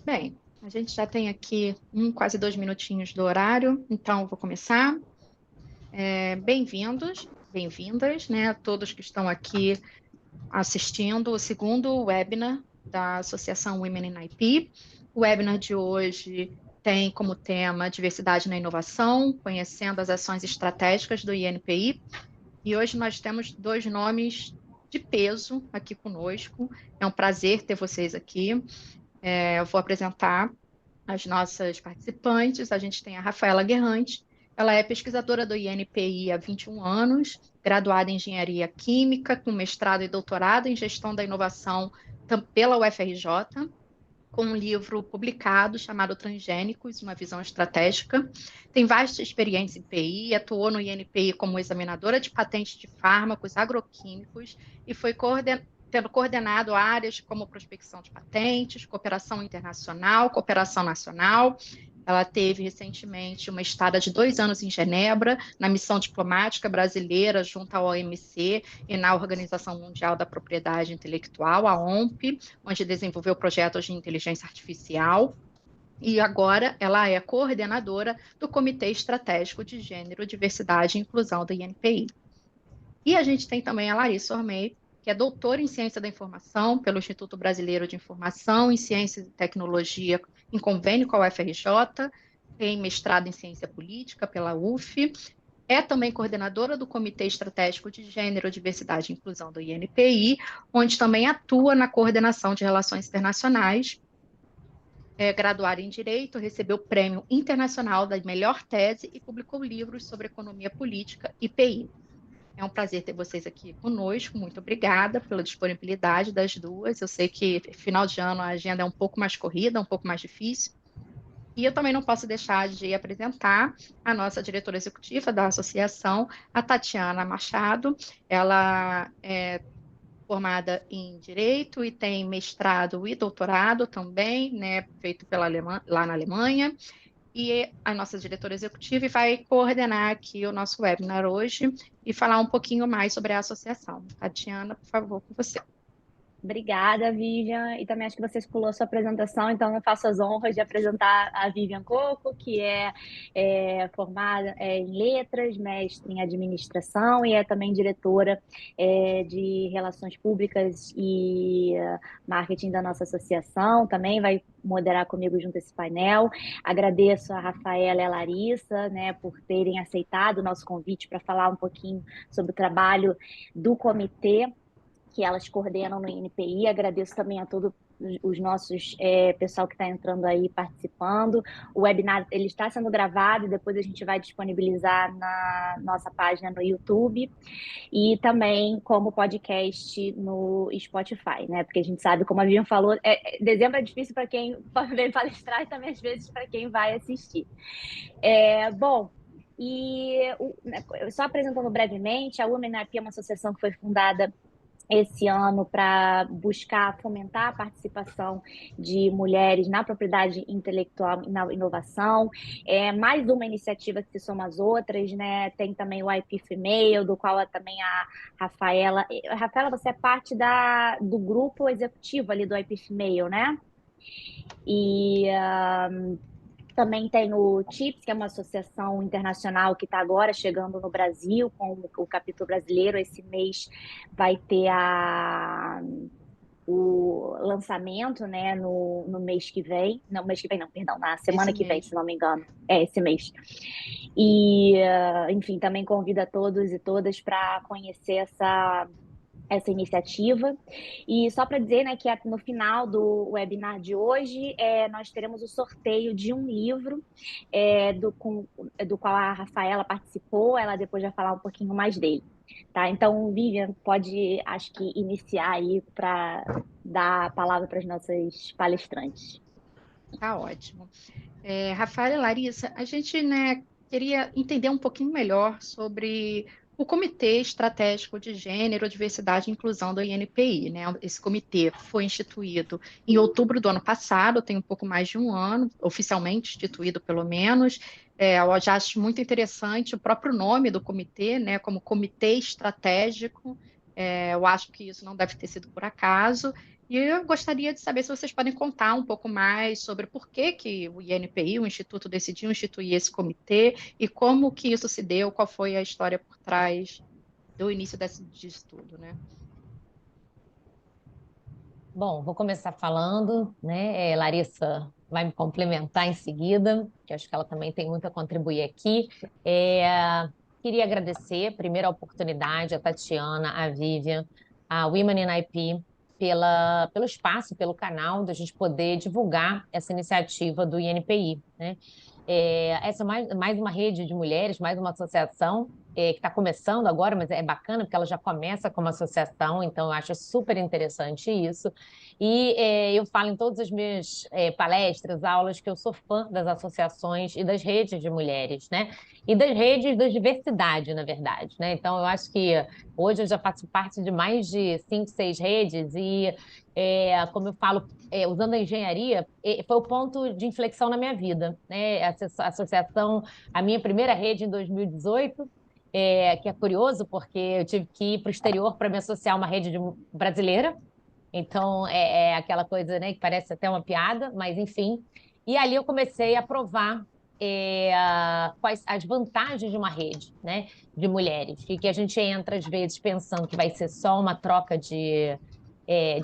Bem, a gente já tem aqui quase 2 minutinhos do horário, então eu vou começar. Bem-vindos, bem-vindas, né, a todos que estão aqui assistindo o segundo webinar da Associação Women in IP. O webinar de hoje tem como tema Diversidade na Inovação, conhecendo as ações estratégicas do INPI. E hoje nós temos dois nomes de peso aqui conosco. É um prazer ter vocês aqui. Eu vou apresentar as nossas participantes. A gente tem a Rafaela Guerrante, ela é pesquisadora do INPI há 21 anos, graduada em Engenharia Química, com mestrado e doutorado em Gestão da Inovação pela UFRJ, com um livro publicado chamado Transgênicos, uma visão estratégica. Tem vasta experiência em PI, atuou no INPI como examinadora de patentes de fármacos agroquímicos e foi tendo coordenado áreas como prospecção de patentes, cooperação internacional, cooperação nacional. Ela teve recentemente uma estada de 2 anos em Genebra, na missão diplomática brasileira junto à OMC e na Organização Mundial da Propriedade Intelectual, a OMP, onde desenvolveu projetos de inteligência artificial. E agora ela é coordenadora do Comitê Estratégico de Gênero, Diversidade e Inclusão do INPI. E a gente tem também a Larissa Ormei, que é doutora em Ciência da Informação pelo Instituto Brasileiro de Informação em Ciência e Tecnologia, em convênio com a UFRJ, tem mestrado em Ciência Política pela UF, é também coordenadora do Comitê Estratégico de Gênero, Diversidade e Inclusão do INPI, onde também atua na coordenação de relações internacionais. É graduada em Direito, recebeu o Prêmio Internacional da Melhor Tese e publicou livros sobre economia política e PI. É um prazer ter vocês aqui conosco. Muito obrigada pela disponibilidade das duas. Eu sei que final de ano a agenda é um pouco mais corrida, um pouco mais difícil. E eu também não posso deixar de apresentar a nossa diretora executiva da associação, a Tatiana Machado. Ela é formada em Direito e tem mestrado e doutorado também, né, feito lá na Alemanha. E a nossa diretora executiva vai coordenar aqui o nosso webinar hoje e falar um pouquinho mais sobre a associação. Tatiana, por favor, com você. Obrigada, Vivian. E também acho que você pulou a sua apresentação, então eu faço as honras de apresentar a Vivian Coco, que é formada em letras, mestre em administração e é também diretora de relações públicas e marketing da nossa associação. Também vai moderar comigo junto a esse painel. Agradeço a Rafaela e a Larissa, né, por terem aceitado o nosso convite para falar um pouquinho sobre o trabalho do comitê que elas coordenam no INPI. Agradeço também a todo os nossos pessoal que está entrando aí participando. O webinar ele está sendo gravado e depois a gente vai disponibilizar na nossa página no YouTube e também como podcast no Spotify, né? Porque a gente sabe, como a Vivian falou, dezembro é difícil para quem vem palestrar e também às vezes para quem vai assistir. Bom, só apresentando brevemente, a Women IP é uma associação que foi fundada esse ano para buscar fomentar a participação de mulheres na propriedade intelectual e na inovação. É mais uma iniciativa que se soma às outras, né? Tem também o IP Female, do qual também a Rafaela. Rafaela, você é parte do grupo executivo ali do IP Female, né? E também tem o TIPS, que é uma associação internacional que está agora chegando no Brasil, com o capítulo brasileiro. Esse mês vai ter o lançamento, né, no mês que vem. Não, mês que vem não, perdão, na semana Esse que vem, mês. se não me engano. É, esse mês. E, enfim, também convido a todos e todas para conhecer essa iniciativa. E só para dizer, né, que no final do webinar de hoje, nós teremos o sorteio de um livro do qual a Rafaela participou. Ela depois vai falar um pouquinho mais dele. Tá? Então, Vivian, pode, acho que, iniciar aí para dar a palavra para as nossas palestrantes. Tá ótimo. Rafaela e Larissa, a gente, né, queria entender um pouquinho melhor sobre o Comitê Estratégico de Gênero, Diversidade e Inclusão do INPI, né? Esse comitê foi instituído em outubro do ano passado, tem um pouco mais de um ano, oficialmente instituído pelo menos. Eu já acho muito interessante o próprio nome do comitê, né, como Comitê Estratégico. Eu acho que isso não deve ter sido por acaso. E eu gostaria de saber se vocês podem contar um pouco mais sobre por que que o INPI, o Instituto, decidiu instituir esse comitê e como que isso se deu, qual foi a história por trás do início disso tudo, né? Bom, vou começar falando, né? Larissa vai me complementar em seguida, que acho que ela também tem muito a contribuir aqui. Queria agradecer, primeiro, a oportunidade, a Tatiana, a Vivian, a Women in IP, pelo espaço, pelo canal, da gente poder divulgar essa iniciativa do INPI, né? Essa é mais uma rede de mulheres, mais uma associação que está começando agora, mas é bacana porque ela já começa como associação, então eu acho super interessante isso. E eu falo em todas as minhas palestras, aulas, que eu sou fã das associações e das redes de mulheres, né? E das redes da diversidade, na verdade, né? Então, eu acho que hoje eu já faço parte de mais de 5, 6 redes e, como eu falo, usando a engenharia, foi o ponto de inflexão na minha vida, né? Essa associação, a minha primeira rede em 2018, que é curioso, porque eu tive que ir para o exterior para me associar a uma rede brasileira, então é aquela coisa, né, que parece até uma piada, mas enfim. E ali eu comecei a provar quais as vantagens de uma rede, né, de mulheres, que a gente entra às vezes pensando que vai ser só uma troca de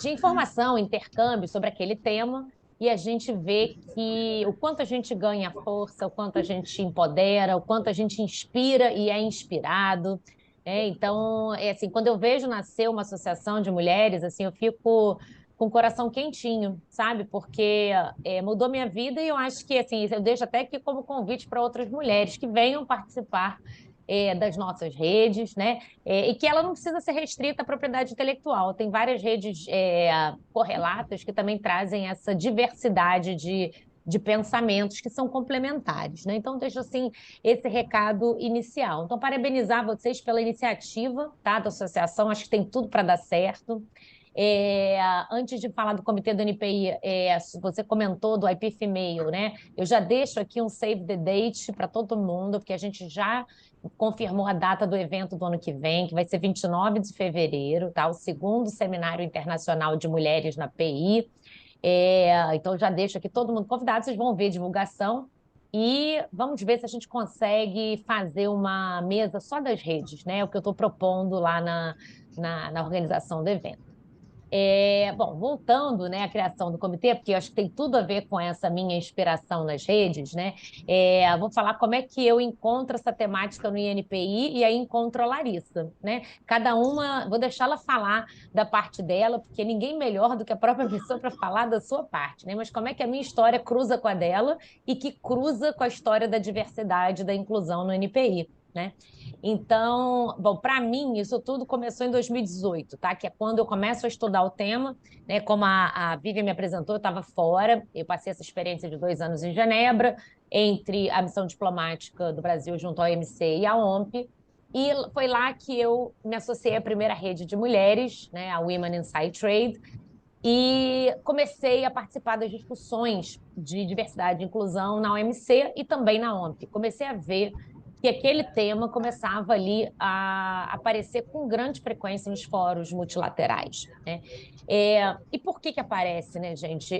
informação, intercâmbio sobre aquele tema, e a gente vê que o quanto a gente ganha força, o quanto a gente empodera, o quanto a gente inspira e é inspirado. Então, assim, quando eu vejo nascer uma associação de mulheres, assim, eu fico com o coração quentinho, sabe? Porque mudou minha vida e eu acho que, assim, eu deixo até aqui como convite para outras mulheres que venham participar das nossas redes, né? E que ela não precisa ser restrita à propriedade intelectual. Tem várias redes correlatas que também trazem essa diversidade de pensamentos que são complementares, né? Então, deixo assim esse recado inicial. Então, parabenizar vocês pela iniciativa, tá, da associação, acho que tem tudo para dar certo. Antes de falar do comitê do NPI, você comentou do IP Female, né? Eu já deixo aqui um save the date para todo mundo, porque a gente já confirmou a data do evento do ano que vem, que vai ser 29 de fevereiro, tá? O segundo Seminário Internacional de Mulheres na PI. Então, já deixo aqui todo mundo convidado, vocês vão ver divulgação e vamos ver se a gente consegue fazer uma mesa só das redes, né? O que eu estou propondo lá na organização do evento. Bom, voltando, né, à criação do comitê, porque eu acho que tem tudo a ver com essa minha inspiração nas redes, né? Vou falar como é que eu encontro essa temática no INPI e aí encontro a Larissa, né? Cada uma, vou deixá-la falar da parte dela, porque ninguém melhor do que a própria pessoa para falar da sua parte, né? Mas como é que a minha história cruza com a dela e que cruza com a história da diversidade, da inclusão no INPI, né? Então, bom, para mim, isso tudo começou em 2018, tá? Que é quando eu começo a estudar o tema, né? Como a Vivian me apresentou, eu estava fora, eu passei essa experiência de 2 anos em Genebra, entre a missão diplomática do Brasil junto ao OMC e à OMP, e foi lá que eu me associei à primeira rede de mulheres, né? A Women Inside Trade, e comecei a participar das discussões de diversidade e inclusão na OMC e também na OMP. Comecei a ver que aquele tema começava ali a aparecer com grande frequência nos fóruns multilaterais, né? E por que aparece, né, gente?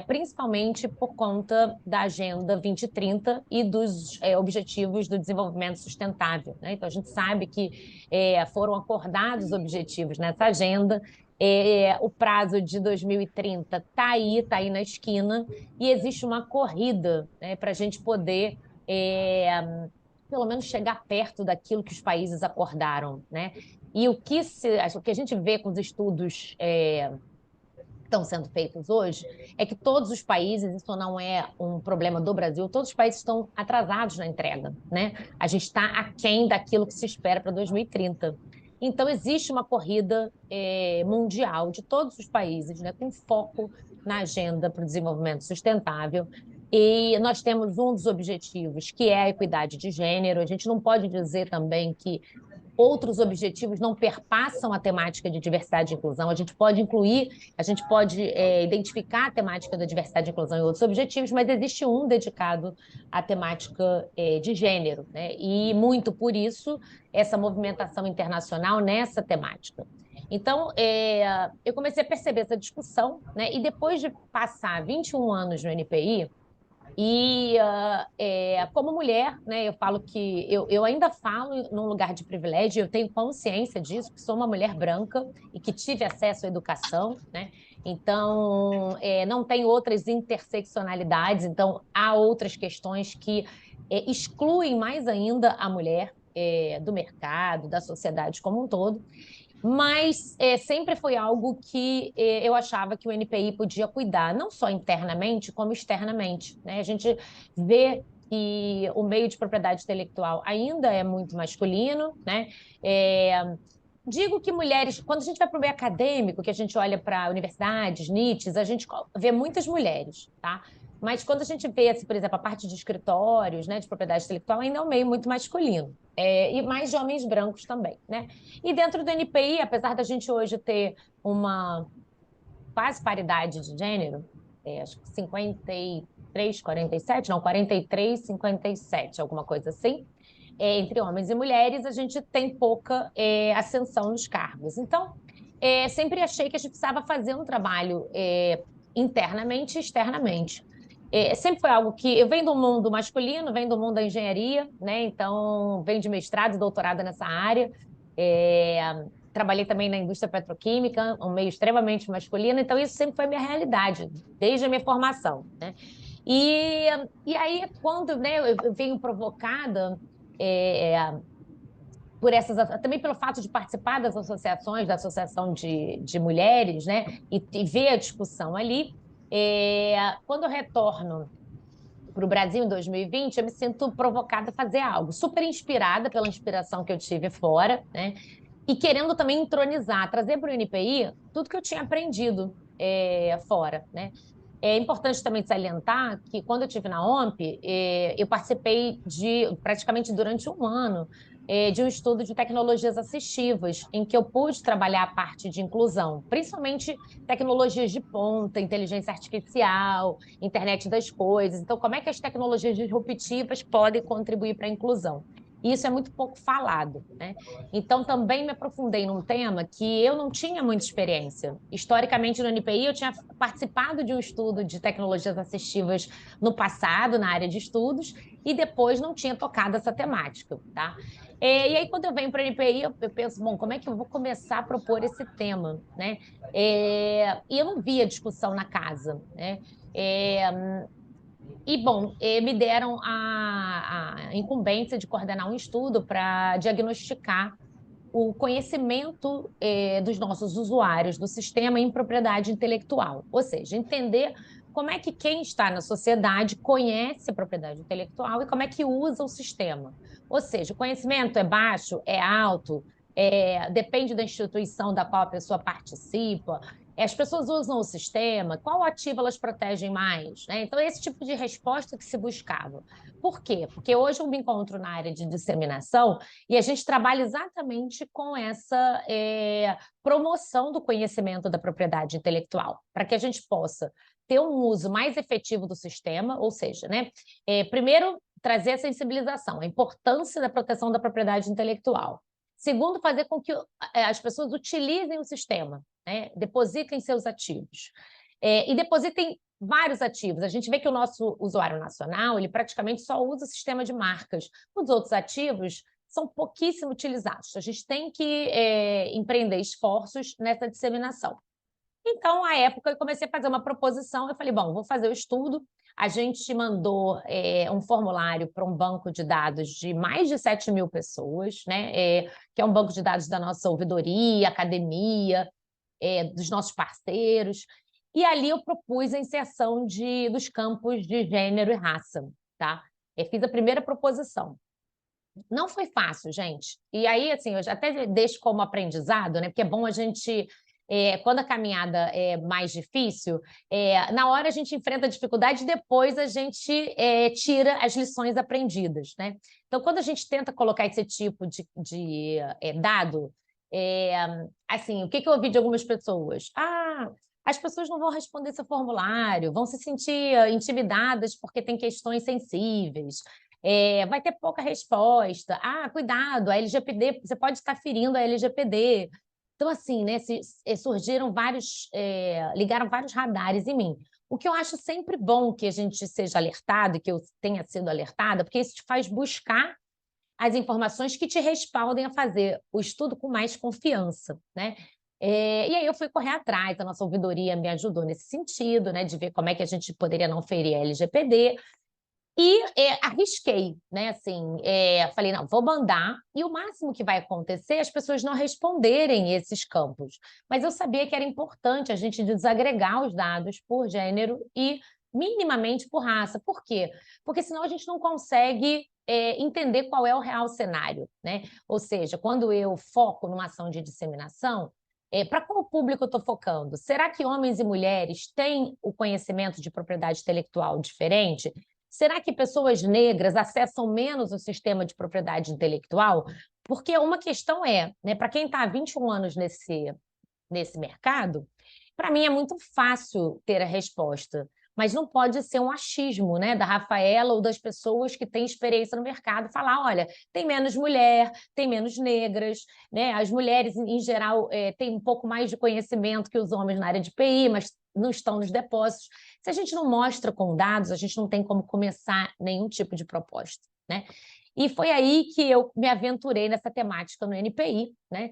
Principalmente por conta da Agenda 2030 e dos Objetivos do Desenvolvimento Sustentável, né? Então, a gente sabe que foram acordados objetivos nessa agenda, o prazo de 2030 está aí na esquina, e existe uma corrida, né, para a gente poder, pelo menos, chegar perto daquilo que os países acordaram, né? E o que a gente vê com os estudos que estão sendo feitos hoje é que todos os países, isso não é um problema do Brasil, todos os países estão atrasados na entrega, né? A gente está aquém daquilo que se espera para 2030. Então, existe uma corrida mundial de todos os países, né, com foco na agenda para o desenvolvimento sustentável. E nós temos um dos objetivos, que é a equidade de gênero. A gente não pode dizer também que outros objetivos não perpassam a temática de diversidade e inclusão. A gente pode incluir, a gente pode identificar a temática da diversidade e inclusão em outros objetivos, mas existe um dedicado à temática de gênero, né? E muito por isso essa movimentação internacional nessa temática. Então, eu comecei a perceber essa discussão, né? E depois de passar 21 anos no NPI, como mulher, né, eu falo que eu ainda falo num lugar de privilégio, eu tenho consciência disso, que sou uma mulher branca e que tive acesso à educação, né? Então, não tem outras interseccionalidades, então há outras questões que excluem mais ainda a mulher do mercado, da sociedade como um todo. Mas sempre foi algo que eu achava que o NPI podia cuidar, não só internamente, como externamente, né? A gente vê que o meio de propriedade intelectual ainda é muito masculino, né? Digo que mulheres, quando a gente vai para o meio acadêmico, que a gente olha para universidades, NITs, a gente vê muitas mulheres, tá? Mas quando a gente vê, assim, por exemplo, a parte de escritórios, né, de propriedade intelectual, ainda é um meio muito masculino. E mais de homens brancos também, né? E dentro do NPI, apesar da gente hoje ter uma quase paridade de gênero, acho que 53, 47, não, 43, 57, alguma coisa assim, entre homens e mulheres, a gente tem pouca ascensão nos cargos. Então, sempre achei que a gente precisava fazer um trabalho internamente e externamente. Sempre foi algo que eu venho do mundo masculino, venho do mundo da engenharia, né? Então, venho de mestrado e doutorado nessa área. Trabalhei também na indústria petroquímica, um meio extremamente masculino, então isso sempre foi minha realidade, desde a minha formação, né? E, e aí, quando, né, eu venho provocada por essas, também pelo fato de participar das associações, da Associação de Mulheres, né, e ver a discussão ali, quando eu retorno para o Brasil em 2020, eu me sinto provocada a fazer algo, super inspirada pela inspiração que eu tive fora, né, e querendo também entronizar, trazer para o NPI tudo que eu tinha aprendido fora, né. É importante também salientar que, quando eu estive na OMP, eu participei praticamente durante um ano, de um estudo de tecnologias assistivas, em que eu pude trabalhar a parte de inclusão, principalmente tecnologias de ponta, inteligência artificial, internet das coisas. Então, como é que as tecnologias disruptivas podem contribuir para a inclusão? Isso é muito pouco falado, né? Então, também me aprofundei num tema que eu não tinha muita experiência. Historicamente, no NPI, eu tinha participado de um estudo de tecnologias assistivas no passado, na área de estudos, e depois não tinha tocado essa temática, tá? E aí, quando eu venho para o NPI, eu penso, bom, como é que eu vou começar a propor esse tema, né? E eu não via discussão na casa, né? Bom, me deram a incumbência de coordenar um estudo para diagnosticar o conhecimento dos nossos usuários do sistema em propriedade intelectual, ou seja, entender como é que quem está na sociedade conhece a propriedade intelectual e como é que usa o sistema. Ou seja, o conhecimento é baixo, é alto, depende da instituição da qual a pessoa participa, as pessoas usam o sistema, qual ativo elas protegem mais, né? Então, esse tipo de resposta que se buscava. Por quê? Porque hoje eu me encontro na área de disseminação e a gente trabalha exatamente com essa promoção do conhecimento da propriedade intelectual, para que a gente possa ter um uso mais efetivo do sistema, ou seja, né, primeiro, trazer a sensibilização, a importância da proteção da propriedade intelectual. Segundo, fazer com que as pessoas utilizem o sistema, né, depositem seus ativos. E depositem vários ativos. A gente vê que o nosso usuário nacional, ele praticamente só usa o sistema de marcas. Os outros ativos são pouquíssimo utilizados. A gente tem que empreender esforços nessa disseminação. Então, à época, eu comecei a fazer uma proposição. Eu falei, bom, vou fazer o estudo. A gente mandou um formulário para um banco de dados de mais de 7.000 pessoas, né? Que é um banco de dados da nossa ouvidoria, academia, dos nossos parceiros. E ali eu propus a inserção dos campos de gênero e raça, tá? Eu fiz a primeira proposição. Não foi fácil, gente. E aí, assim, eu já até deixo como aprendizado, né? Porque é bom a gente, quando a caminhada é mais difícil, na hora a gente enfrenta a dificuldade e depois a gente tira as lições aprendidas, né? Então, quando a gente tenta colocar esse tipo de dado, assim, o que eu ouvi de algumas pessoas? As pessoas não vão responder esse formulário, vão se sentir intimidadas porque tem questões sensíveis. Vai ter pouca resposta. Cuidado, a LGPD, você pode estar ferindo a LGPD. Então, assim, né, surgiram ligaram vários radares em mim. O que eu acho sempre bom que a gente seja alertado, que eu tenha sido alertada, porque isso te faz buscar as informações que te respaldem a fazer o estudo com mais confiança, né? E aí eu fui correr atrás, a nossa ouvidoria me ajudou nesse sentido, né, de ver como é que a gente poderia não ferir a LGPD, e arrisquei, né? Assim, falei, não, vou mandar, e o máximo que vai acontecer é as pessoas não responderem esses campos. Mas eu sabia que era importante a gente desagregar os dados por gênero e minimamente por raça. Por quê? Porque senão a gente não consegue entender qual é o real cenário, né? Ou seja, quando eu foco numa ação de disseminação, para qual público eu estou focando? Será que homens e mulheres têm o conhecimento de propriedade intelectual diferente? Será que pessoas negras acessam menos o sistema de propriedade intelectual? Porque uma questão né, para quem está há 21 anos nesse mercado, para mim é muito fácil ter a resposta, mas não pode ser um achismo, né, da Rafaela ou das pessoas que têm experiência no mercado falar, olha, tem menos mulher, tem menos negras, né? As mulheres, em geral, têm um pouco mais de conhecimento que os homens na área de PI, mas não estão nos depósitos. Se a gente não mostra com dados, a gente não tem como começar nenhum tipo de proposta, né? E foi aí que eu me aventurei nessa temática no NPI, né?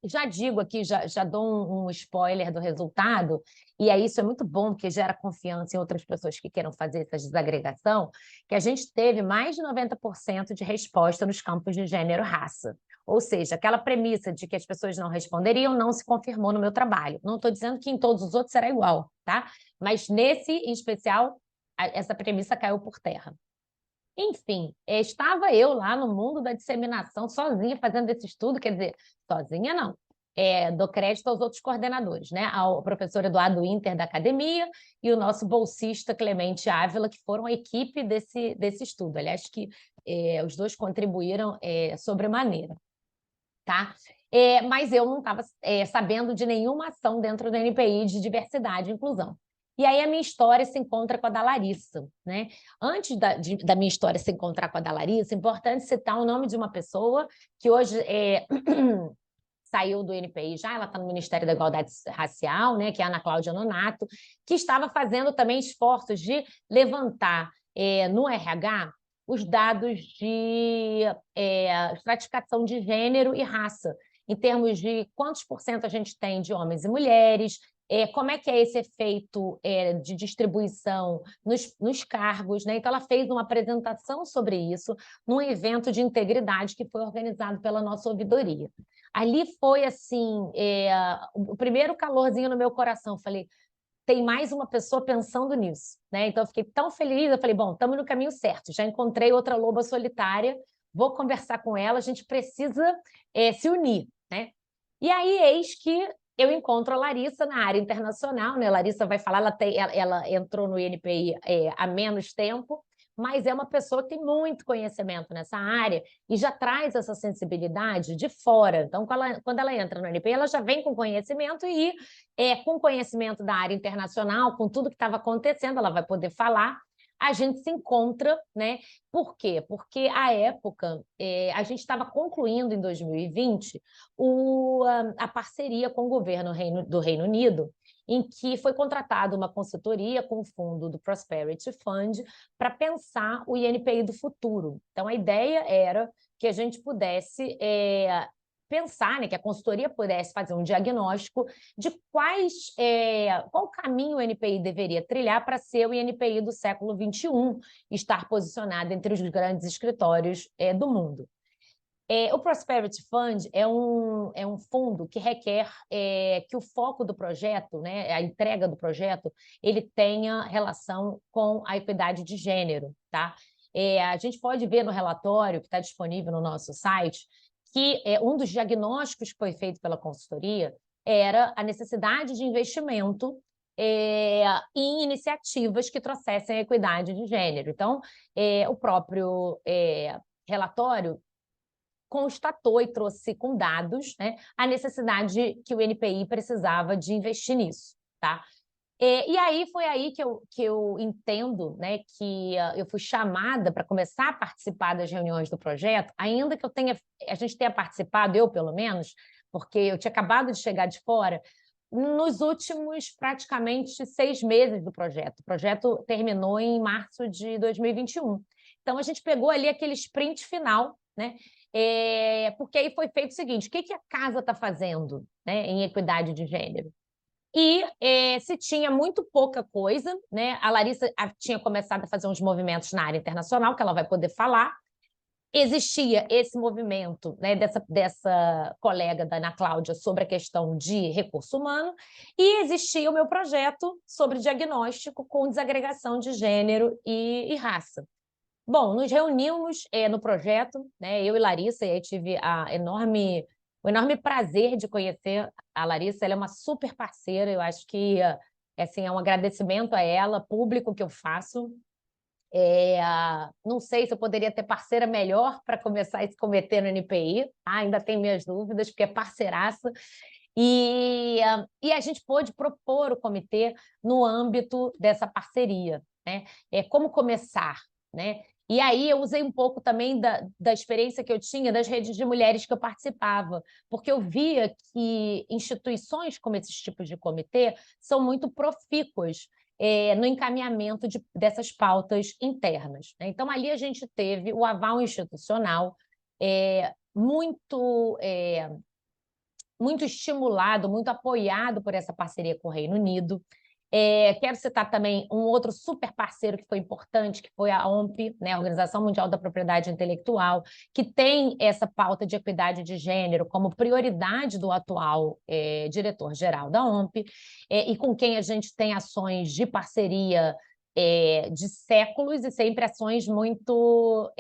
Já digo aqui, já dou um spoiler do resultado, e aí isso é muito bom, porque gera confiança em outras pessoas que queiram fazer essa desagregação, que a gente teve mais de 90% de resposta nos campos de gênero e raça. Ou seja, aquela premissa de que as pessoas não responderiam não se confirmou no meu trabalho. Não estou dizendo que em todos os outros será igual, tá? Mas nesse, em especial, essa premissa caiu por terra. Enfim, estava eu lá no mundo da disseminação, sozinha, fazendo esse estudo, quer dizer, sozinha não, dou crédito aos outros coordenadores, né? Ao professor Eduardo Inter, da academia, e o nosso bolsista Clemente Ávila, que foram a equipe desse estudo. Aliás, que os dois contribuíram sobremaneira, tá? Mas eu não estava sabendo de nenhuma ação dentro do NPI de diversidade e inclusão. E aí a minha história se encontra com a da Larissa, né? Antes da minha história se encontrar com a da Larissa, é importante citar o nome de uma pessoa que hoje saiu do NPI já, ela está no Ministério da Igualdade Racial, né? Que é a Ana Cláudia Nonato, que estava fazendo também esforços de levantar no RH os dados de estratificação de gênero e raça, em termos de quantos por cento a gente tem de homens e mulheres, como é que é esse efeito de distribuição nos cargos, né? Então, ela fez uma apresentação sobre isso num evento de integridade que foi organizado pela nossa ouvidoria. Ali foi, assim, o primeiro calorzinho no meu coração. Falei, tem mais uma pessoa pensando nisso, né? Então, eu fiquei tão feliz, eu falei, bom, estamos no caminho certo, já encontrei outra loba solitária, vou conversar com ela, a gente precisa se unir, né? E aí, eis que eu encontro a Larissa na área internacional, né? A Larissa vai falar, ela entrou no INPI há menos tempo, mas é uma pessoa que tem muito conhecimento nessa área e já traz essa sensibilidade de fora. Então, quando ela entra no NPI, ela já vem com conhecimento e com conhecimento da área internacional, com tudo que estava acontecendo, ela vai poder falar. A gente se encontra, né? Por quê? Porque, à época, a gente estava concluindo, em 2020, a parceria com o governo do Reino Unido, em que foi contratada uma consultoria com o fundo do Prosperity Fund para pensar o INPI do futuro. Então, a ideia era que a gente pudesse pensar, né, que a consultoria pudesse fazer um diagnóstico de qual caminho o INPI deveria trilhar para ser o INPI do século XXI, estar posicionado entre os grandes escritórios do mundo. O Prosperity Fund é um fundo que requer que o foco do projeto, né, a entrega do projeto, ele tenha relação com a equidade de gênero, tá? A gente pode ver no relatório que está disponível no nosso site que um dos diagnósticos que foi feito pela consultoria era a necessidade de investimento em iniciativas que trouxessem a equidade de gênero. Então, o próprio relatório constatou e trouxe com dados, né, a necessidade que o NPI precisava de investir nisso, tá? E aí foi aí que eu entendo, né, que eu fui chamada para começar a participar das reuniões do projeto, ainda que a gente tenha participado, eu pelo menos, porque eu tinha acabado de chegar de fora, nos últimos praticamente 6 meses do projeto. O projeto terminou em março de 2021. Então, a gente pegou ali aquele sprint final, né? Porque aí foi feito o seguinte: o que a casa está fazendo, né, em equidade de gênero? E se tinha muito pouca coisa, né? A Larissa tinha começado a fazer uns movimentos na área internacional, que ela vai poder falar. Existia esse movimento, né, dessa colega da Ana Cláudia sobre a questão de recurso humano, e existia o meu projeto sobre diagnóstico com desagregação de gênero e raça. Bom, nos reunimos no projeto, né, eu e Larissa, e aí tive o enorme prazer de conhecer a Larissa. Ela é uma super parceira, eu acho que assim, é um agradecimento a ela, público, que eu faço. Não sei se eu poderia ter parceira melhor para começar esse comitê no NPI, tá? Ainda tenho minhas dúvidas, porque é parceiraça. E a gente pôde propor o comitê no âmbito dessa parceria, né? Como começar, né? E aí eu usei um pouco também da experiência que eu tinha das redes de mulheres que eu participava, porque eu via que instituições como esses tipos de comitê são muito profícuas no encaminhamento dessas pautas internas, né? Então, ali a gente teve o aval institucional muito estimulado, muito apoiado por essa parceria com o Reino Unido. Quero citar também um outro super parceiro que foi importante, que foi a OMP, né, a Organização Mundial da Propriedade Intelectual, que tem essa pauta de equidade de gênero como prioridade do atual diretor-geral da OMP, e com quem a gente tem ações de parceria de séculos e sempre ações muito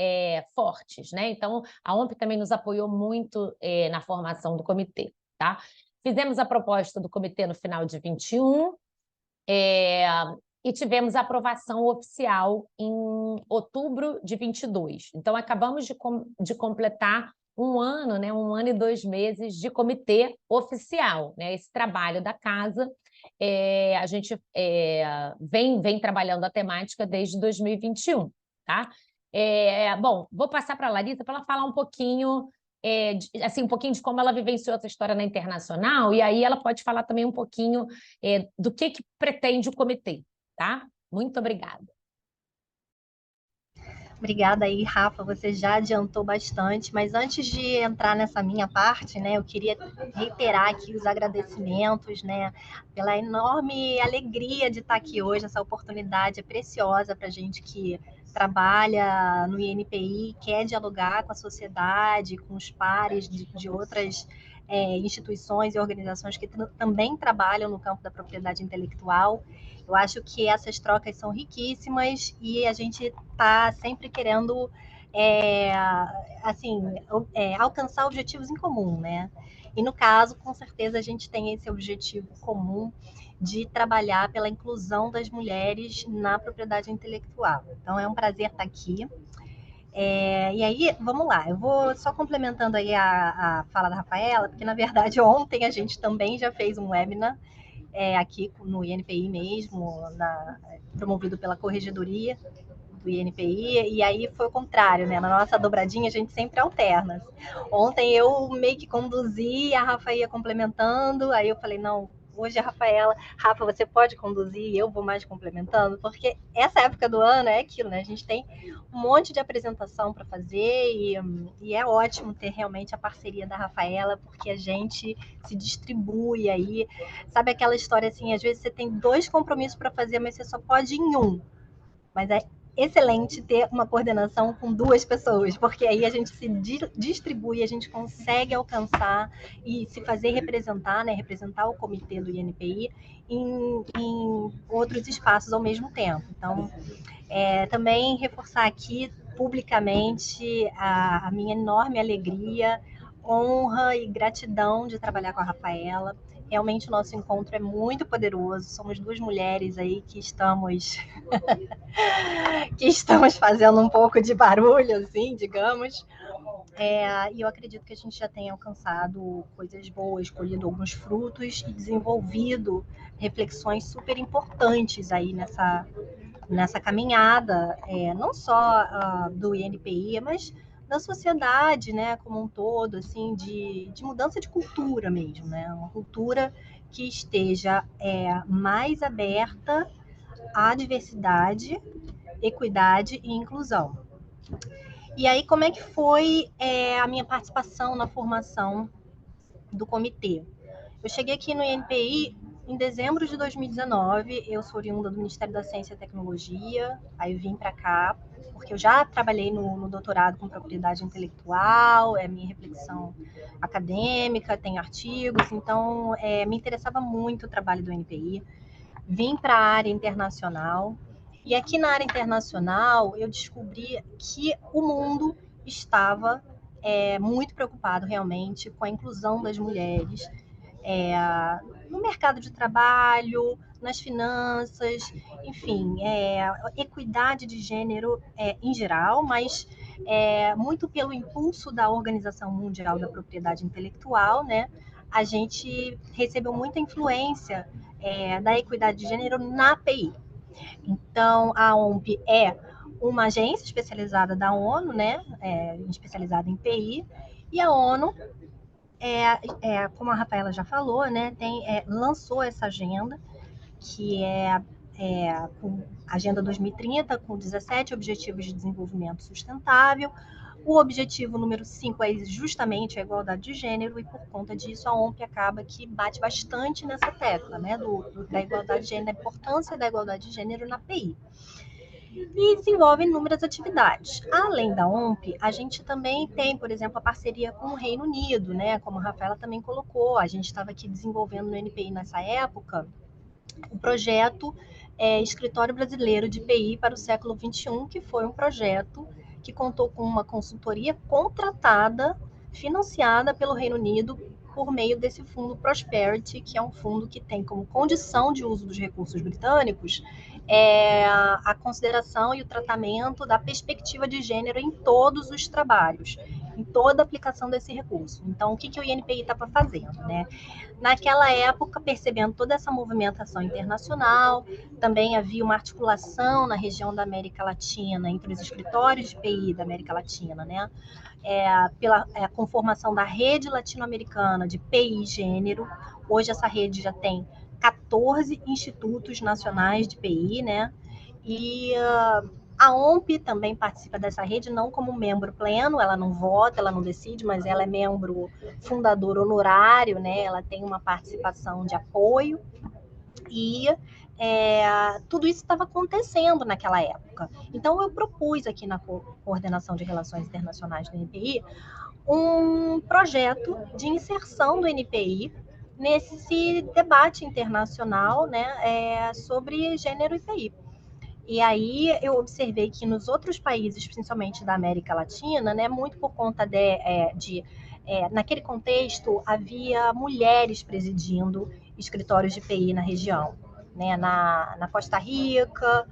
fortes, né? Então, a OMP também nos apoiou muito na formação do comitê, tá? Fizemos a proposta do comitê no final de 21, e tivemos a aprovação oficial em outubro de 22. Então, acabamos de completar um ano, né, 1 ano e 2 meses de comitê oficial, né? Esse trabalho da casa, a gente vem trabalhando a temática desde 2021, tá? Bom, vou passar para a Larissa para ela falar um pouquinho assim, um pouquinho de como ela vivenciou essa história na internacional, e aí ela pode falar também um pouquinho do que pretende o comitê, tá? Muito obrigada. Obrigada aí, Rafa, você já adiantou bastante, mas antes de entrar nessa minha parte, né, eu queria reiterar aqui os agradecimentos, né, pela enorme alegria de estar aqui hoje. Essa oportunidade é preciosa para a gente que trabalha no INPI, quer dialogar com a sociedade, com os pares de outras instituições e organizações que também trabalham no campo da propriedade intelectual. Eu acho que essas trocas são riquíssimas e a gente está sempre querendo alcançar objetivos em comum, né? E no caso, com certeza, a gente tem esse objetivo comum de trabalhar pela inclusão das mulheres na propriedade intelectual. Então, é um prazer estar aqui. E aí, vamos lá, eu vou só complementando aí a fala da Rafaela, porque, na verdade, ontem a gente também já fez um webinar aqui no INPI mesmo, promovido pela Corregedoria do INPI, e aí foi o contrário, né? Na nossa dobradinha a gente sempre alterna. Ontem eu meio que conduzi, a Rafa ia complementando, aí eu falei, não, hoje a Rafa, você pode conduzir e eu vou mais complementando, porque essa época do ano é aquilo, né? A gente tem um monte de apresentação para fazer e é ótimo ter realmente a parceria da Rafaela, porque a gente se distribui aí. Sabe aquela história assim, às vezes você tem 2 compromissos para fazer, mas você só pode ir em um. Mas é excelente ter uma coordenação com 2 pessoas, porque aí a gente se distribui, a gente consegue alcançar e se fazer representar, né, representar o comitê do INPI em outros espaços ao mesmo tempo. Então, também reforçar aqui publicamente a minha enorme alegria, honra e gratidão de trabalhar com a Rafaela. Realmente o nosso encontro é muito poderoso. Somos 2 mulheres aí que estamos fazendo um pouco de barulho, assim, digamos. E eu acredito que a gente já tem alcançado coisas boas, colhido alguns frutos e desenvolvido reflexões super importantes aí nessa caminhada, não só do INPI, mas da sociedade, né, como um todo, assim, de mudança de cultura mesmo, né, uma cultura que esteja mais aberta à diversidade, equidade e inclusão. E aí, como é que foi a minha participação na formação do comitê? Eu cheguei aqui no INPI em dezembro de 2019, eu sou oriunda do Ministério da Ciência e Tecnologia, aí vim para cá, porque eu já trabalhei no doutorado com propriedade intelectual, é minha reflexão acadêmica, tenho artigos, então me interessava muito o trabalho do INPI. Vim para a área internacional, e aqui na área internacional eu descobri que o mundo estava muito preocupado realmente com a inclusão das mulheres, no mercado de trabalho, nas finanças, enfim, equidade de gênero em geral, mas muito pelo impulso da Organização Mundial da Propriedade Intelectual, né? A gente recebeu muita influência da equidade de gênero na API. Então, a OMP é uma agência especializada da ONU, né? Especializada em PI, e a ONU como a Rafaela já falou, né, lançou essa agenda, que com Agenda 2030, com 17 Objetivos de Desenvolvimento Sustentável. O objetivo número 5 é justamente a igualdade de gênero, e por conta disso a OMP acaba que bate bastante nessa tecla, né, da igualdade de gênero, da importância da igualdade de gênero na PI. E desenvolve inúmeras atividades. Além da OMP, a gente também tem, por exemplo, a parceria com o Reino Unido, né? Como a Rafaela também colocou, a gente estava aqui desenvolvendo no NPI nessa época o projeto Escritório Brasileiro de PI para o século XXI, que foi um projeto que contou com uma consultoria contratada, financiada pelo Reino Unido por meio desse fundo Prosperity, que é um fundo que tem como condição de uso dos recursos britânicos a consideração e o tratamento da perspectiva de gênero em todos os trabalhos, em toda a aplicação desse recurso. Então, o que o INPI estava fazendo, né? Naquela época, percebendo toda essa movimentação internacional, também havia uma articulação na região da América Latina, entre os escritórios de PI da América Latina, né? Pela conformação da rede latino-americana de PI Gênero. Hoje essa rede já tem 14 institutos nacionais de PI, né? E a OMP também participa dessa rede, não como membro pleno, ela não vota, ela não decide, mas ela é membro fundador honorário, né? Ela tem uma participação de apoio, e tudo isso estava acontecendo naquela época. Então, eu propus aqui na Coordenação de Relações Internacionais do NPI um projeto de inserção do NPI nesse debate internacional, né, sobre gênero e PI. E aí eu observei que nos outros países, principalmente da América Latina, né, muito por conta naquele contexto, havia mulheres presidindo escritórios de PI na região, né, na Costa Rica,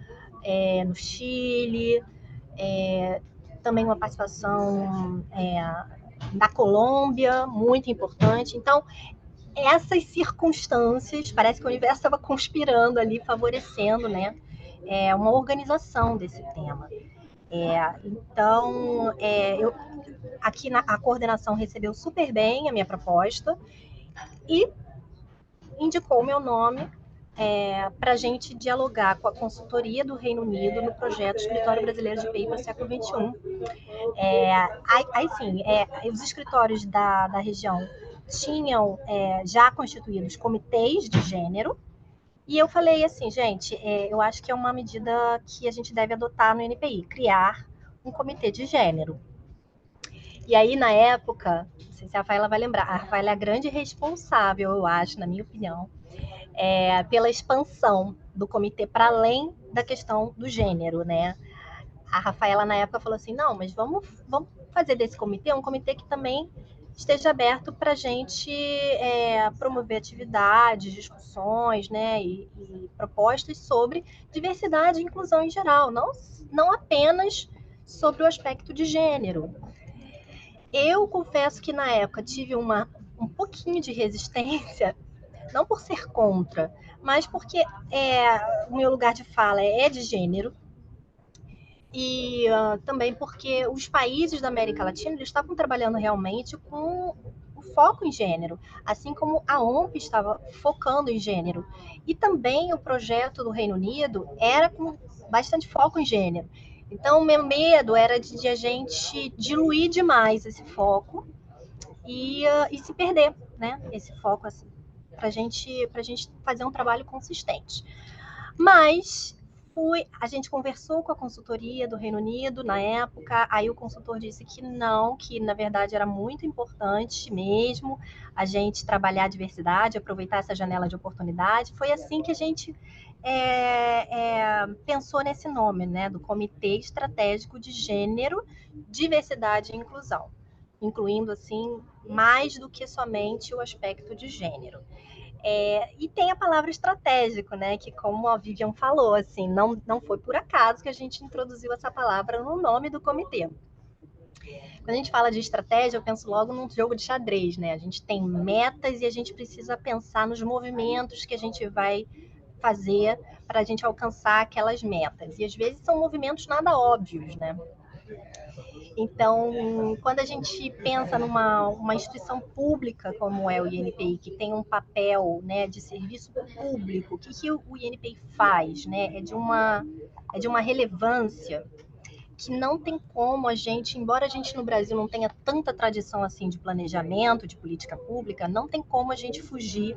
no Chile, também uma participação da Colômbia, muito importante. Então, essas circunstâncias, parece que o universo estava conspirando ali, favorecendo, né, uma organização desse tema. Então, aqui a coordenação recebeu super bem a minha proposta e indicou o meu nome para a gente dialogar com a consultoria do Reino Unido no projeto Escritório Brasileiro de PI para o século XXI. Aí sim, os escritórios da região tinham já constituídos comitês de gênero, e eu falei assim, gente, eu acho que é uma medida que a gente deve adotar no NPI, criar um comitê de gênero. E aí, na época, não sei se a Rafaela vai lembrar, a Rafaela é a grande responsável, eu acho, na minha opinião, pela expansão do comitê para além da questão do gênero, né? A Rafaela, na época, falou assim, não, mas vamos fazer desse comitê um comitê que também esteja aberto para a gente promover atividades, discussões, né, e propostas sobre diversidade e inclusão em geral, não apenas sobre o aspecto de gênero. Eu confesso que na época tive um pouquinho de resistência, não por ser contra, mas porque o meu lugar de fala é de gênero. E também porque os países da América Latina eles estavam trabalhando realmente com o foco em gênero, assim como a OMP estava focando em gênero. E também o projeto do Reino Unido era com bastante foco em gênero. Então, o meu medo era de a gente diluir demais esse foco e se perder, né? Esse foco, assim, para gente fazer um trabalho consistente. Mas a gente conversou com a consultoria do Reino Unido na época, aí o consultor disse que não, que na verdade era muito importante mesmo a gente trabalhar a diversidade, aproveitar essa janela de oportunidade. Foi assim que a gente pensou nesse nome, né, do Comitê Estratégico de Gênero, Diversidade e Inclusão, incluindo assim mais do que somente o aspecto de gênero. E tem a palavra estratégico, né? Que como a Vivian falou, assim, não foi por acaso que a gente introduziu essa palavra no nome do comitê. Quando a gente fala de estratégia, eu penso logo num jogo de xadrez, né? A gente tem metas e a gente precisa pensar nos movimentos que a gente vai fazer para a gente alcançar aquelas metas. E às vezes são movimentos nada óbvios, né? Então, quando a gente pensa numa instituição pública como é o INPI, que tem um papel, né, de serviço público, o que o INPI faz? Né? É de uma relevância que não tem como a gente, embora a gente no Brasil não tenha tanta tradição assim de planejamento, de política pública, não tem como a gente fugir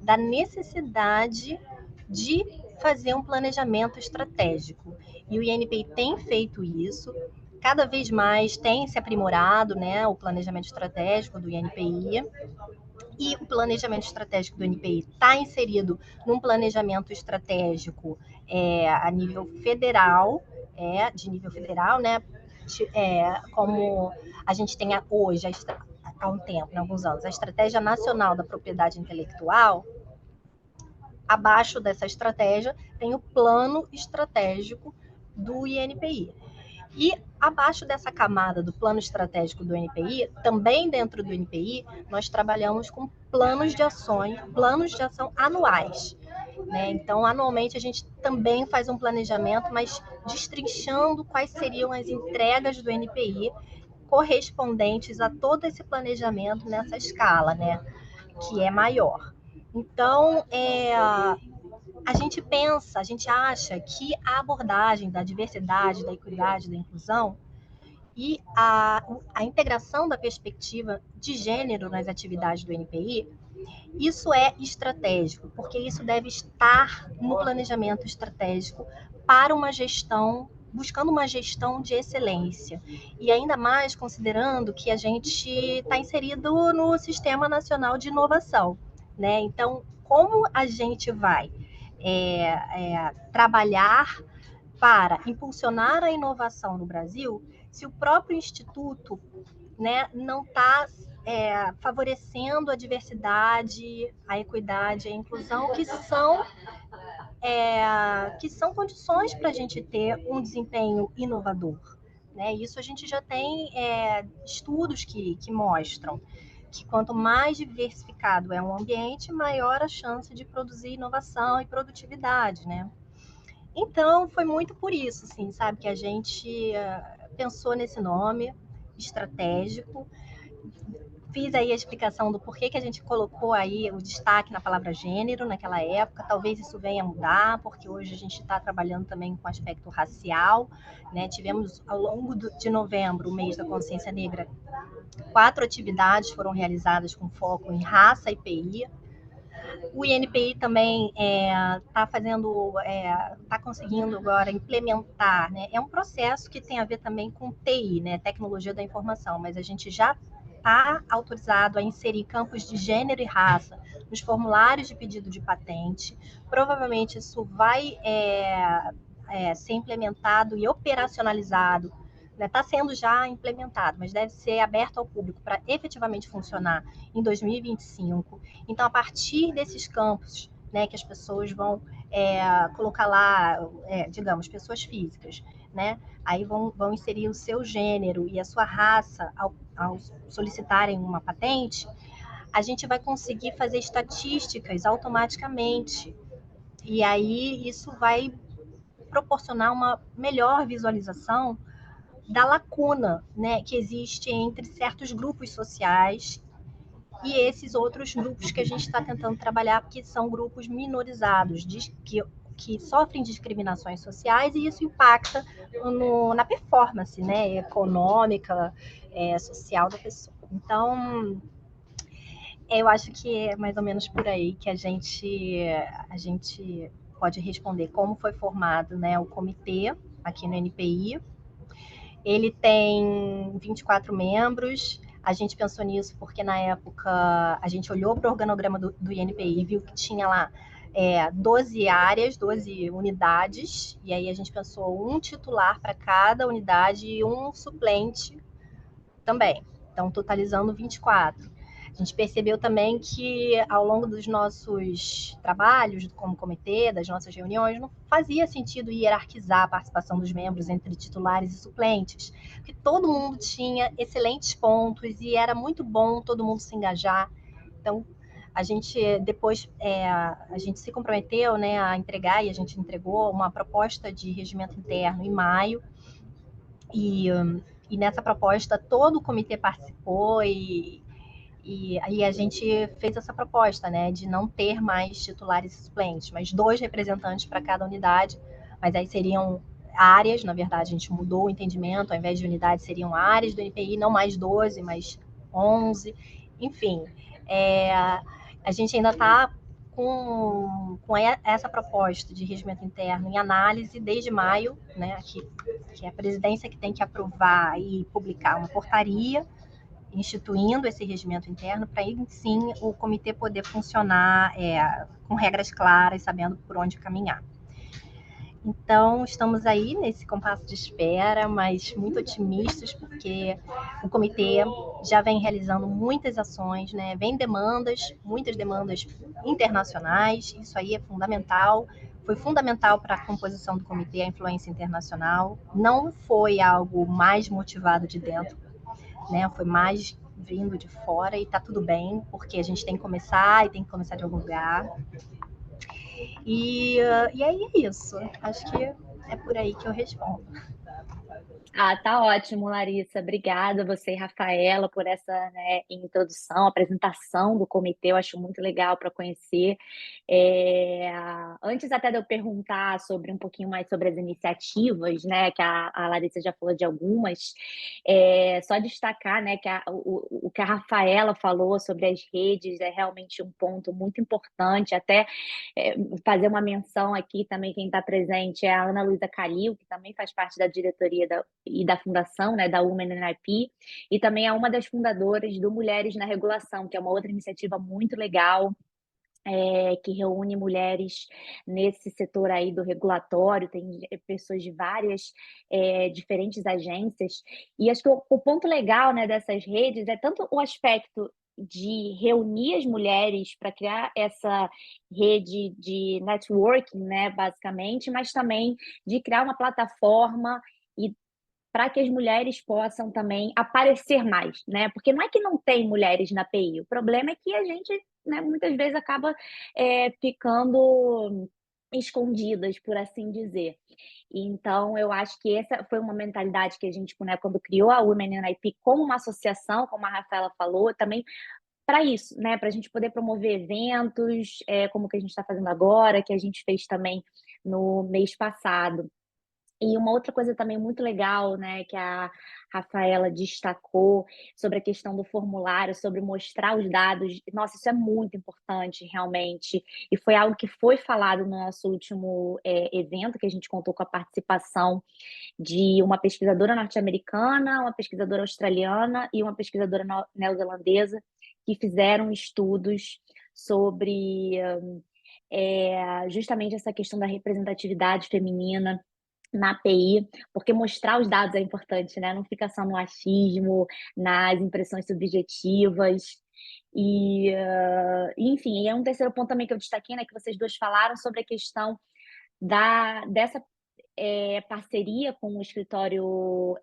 da necessidade de fazer um planejamento estratégico. E o INPI tem feito isso, cada vez mais tem se aprimorado, né, o planejamento estratégico do INPI, e o planejamento estratégico do INPI está inserido num planejamento estratégico a nível federal, de nível federal, né, como a gente tem hoje, há um tempo, há alguns anos, a Estratégia Nacional da Propriedade Intelectual. Abaixo dessa estratégia tem o plano estratégico do INPI. E abaixo dessa camada do plano estratégico do INPI, também dentro do INPI, nós trabalhamos com planos de ação anuais. Né? Então, anualmente, a gente também faz um planejamento, mas destrinchando quais seriam as entregas do INPI correspondentes a todo esse planejamento nessa escala, né? Que é maior. Então, a gente acha que a abordagem da diversidade, da equidade, da inclusão e a integração da perspectiva de gênero nas atividades do NPI, isso é estratégico, porque isso deve estar no planejamento estratégico para uma gestão, buscando uma gestão de excelência. E ainda mais considerando que a gente está inserido no Sistema Nacional de Inovação, né? Então, como a gente vai trabalhar para impulsionar a inovação no Brasil, se o próprio Instituto, né, não está favorecendo a diversidade, a equidade, a inclusão, que são condições para a gente ter um desempenho inovador. Né? Isso a gente já tem estudos que mostram que quanto mais diversificado é um ambiente, maior a chance de produzir inovação e produtividade, né? Então, foi muito por isso, assim, sabe, que a gente pensou nesse nome estratégico. Fiz aí a explicação do porquê que a gente colocou aí o destaque na palavra gênero naquela época. Talvez isso venha a mudar, porque hoje a gente está trabalhando também com o aspecto racial, né? Tivemos, ao longo de novembro, o mês da consciência negra, 4 atividades foram realizadas com foco em raça e PI. O INPI também está conseguindo agora implementar, né? É um processo que tem a ver também com TI, né? Tecnologia da informação, mas a gente já está autorizado a inserir campos de gênero e raça nos formulários de pedido de patente. Provavelmente isso vai ser implementado e operacionalizado. Está sendo já implementado, mas deve ser aberto ao público para efetivamente funcionar em 2025. Então, a partir desses campos, né, que as pessoas vão colocar lá, digamos, pessoas físicas, né? Aí vão inserir o seu gênero e a sua raça ao solicitarem uma patente, a gente vai conseguir fazer estatísticas automaticamente. E aí isso vai proporcionar uma melhor visualização da lacuna, né, que existe entre certos grupos sociais e esses outros grupos que a gente está tentando trabalhar, porque são grupos minorizados, que sofrem discriminações sociais, e isso impacta na performance, né, econômica, social da pessoa. Então, eu acho que é mais ou menos por aí que a gente pode responder como foi formado, né, o comitê aqui no NPI. Ele tem 24 membros. A gente pensou nisso porque, na época, a gente olhou para o organograma do INPI e viu que tinha lá 12 áreas, 12 unidades, e aí a gente pensou um titular para cada unidade e um suplente também. Então, totalizando 24. A gente percebeu também que, ao longo dos nossos trabalhos como comitê, das nossas reuniões, não fazia sentido hierarquizar a participação dos membros entre titulares e suplentes, porque todo mundo tinha excelentes pontos e era muito bom todo mundo se engajar. Então, a gente depois a gente se comprometeu, né, a entregar, e a gente entregou uma proposta de regimento interno em maio, e nessa proposta todo o comitê participou, e aí a gente fez essa proposta, né, de não ter mais titulares e suplentes, mas 2 representantes para cada unidade, mas aí seriam áreas, na verdade a gente mudou o entendimento, ao invés de unidades seriam áreas do NPI, não mais 12, mas 11, enfim. A gente ainda está com essa proposta de regimento interno em análise desde maio, né, que é a presidência que tem que aprovar e publicar uma portaria instituindo esse regimento interno, para aí sim o comitê poder funcionar com regras claras, sabendo por onde caminhar. Então, estamos aí nesse compasso de espera, mas muito otimistas, porque o comitê já vem realizando muitas ações, né? Vem muitas demandas internacionais, isso aí é fundamental. Foi fundamental para a composição do comitê, a influência internacional. Não foi algo mais motivado de dentro, né? Foi mais vindo de fora, e tá tudo bem, porque a gente tem que começar e tem que começar de algum lugar. E aí é isso. Acho que é por aí que eu respondo. Tá ótimo, Larissa. Obrigada você e Rafaela por essa, né, introdução, apresentação do comitê. Eu acho muito legal para conhecer. Antes até de eu perguntar sobre um pouquinho mais sobre as iniciativas, né, que a Larissa já falou de algumas, só destacar, né, que o que a Rafaela falou sobre as redes é realmente um ponto muito importante. Até fazer uma menção aqui também, quem está presente é a Ana Luísa Calil, que também faz parte da diretoria e da fundação, né, da Women in IP, e também é uma das fundadoras do Mulheres na Regulação, que é uma outra iniciativa muito legal, que reúne mulheres nesse setor aí do regulatório, tem pessoas de várias diferentes agências, e acho que o ponto legal, né, dessas redes é tanto o aspecto de reunir as mulheres para criar essa rede de networking, né, basicamente, mas também de criar uma plataforma e para que as mulheres possam também aparecer mais, né? Porque não é que não tem mulheres na PI, o problema é que a gente, né, muitas vezes acaba ficando escondidas, por assim dizer. Então, eu acho que essa foi uma mentalidade que a gente, né, quando criou a Women in IP como uma associação, como a Rafaela falou, também para isso, né, para a gente poder promover eventos, como o que a gente está fazendo agora, que a gente fez também no mês passado. E uma outra coisa também muito legal, né, que a Rafaela destacou sobre a questão do formulário, sobre mostrar os dados. Nossa, isso é muito importante, realmente. E foi algo que foi falado no nosso último evento, que a gente contou com a participação de uma pesquisadora norte-americana, uma pesquisadora australiana e uma pesquisadora neozelandesa, que fizeram estudos sobre justamente essa questão da representatividade feminina na API, porque mostrar os dados é importante, né? Não fica só no achismo, nas impressões subjetivas. Enfim, é um terceiro ponto também que eu destaquei, né, que vocês duas falaram sobre a questão dessa parceria com o escritório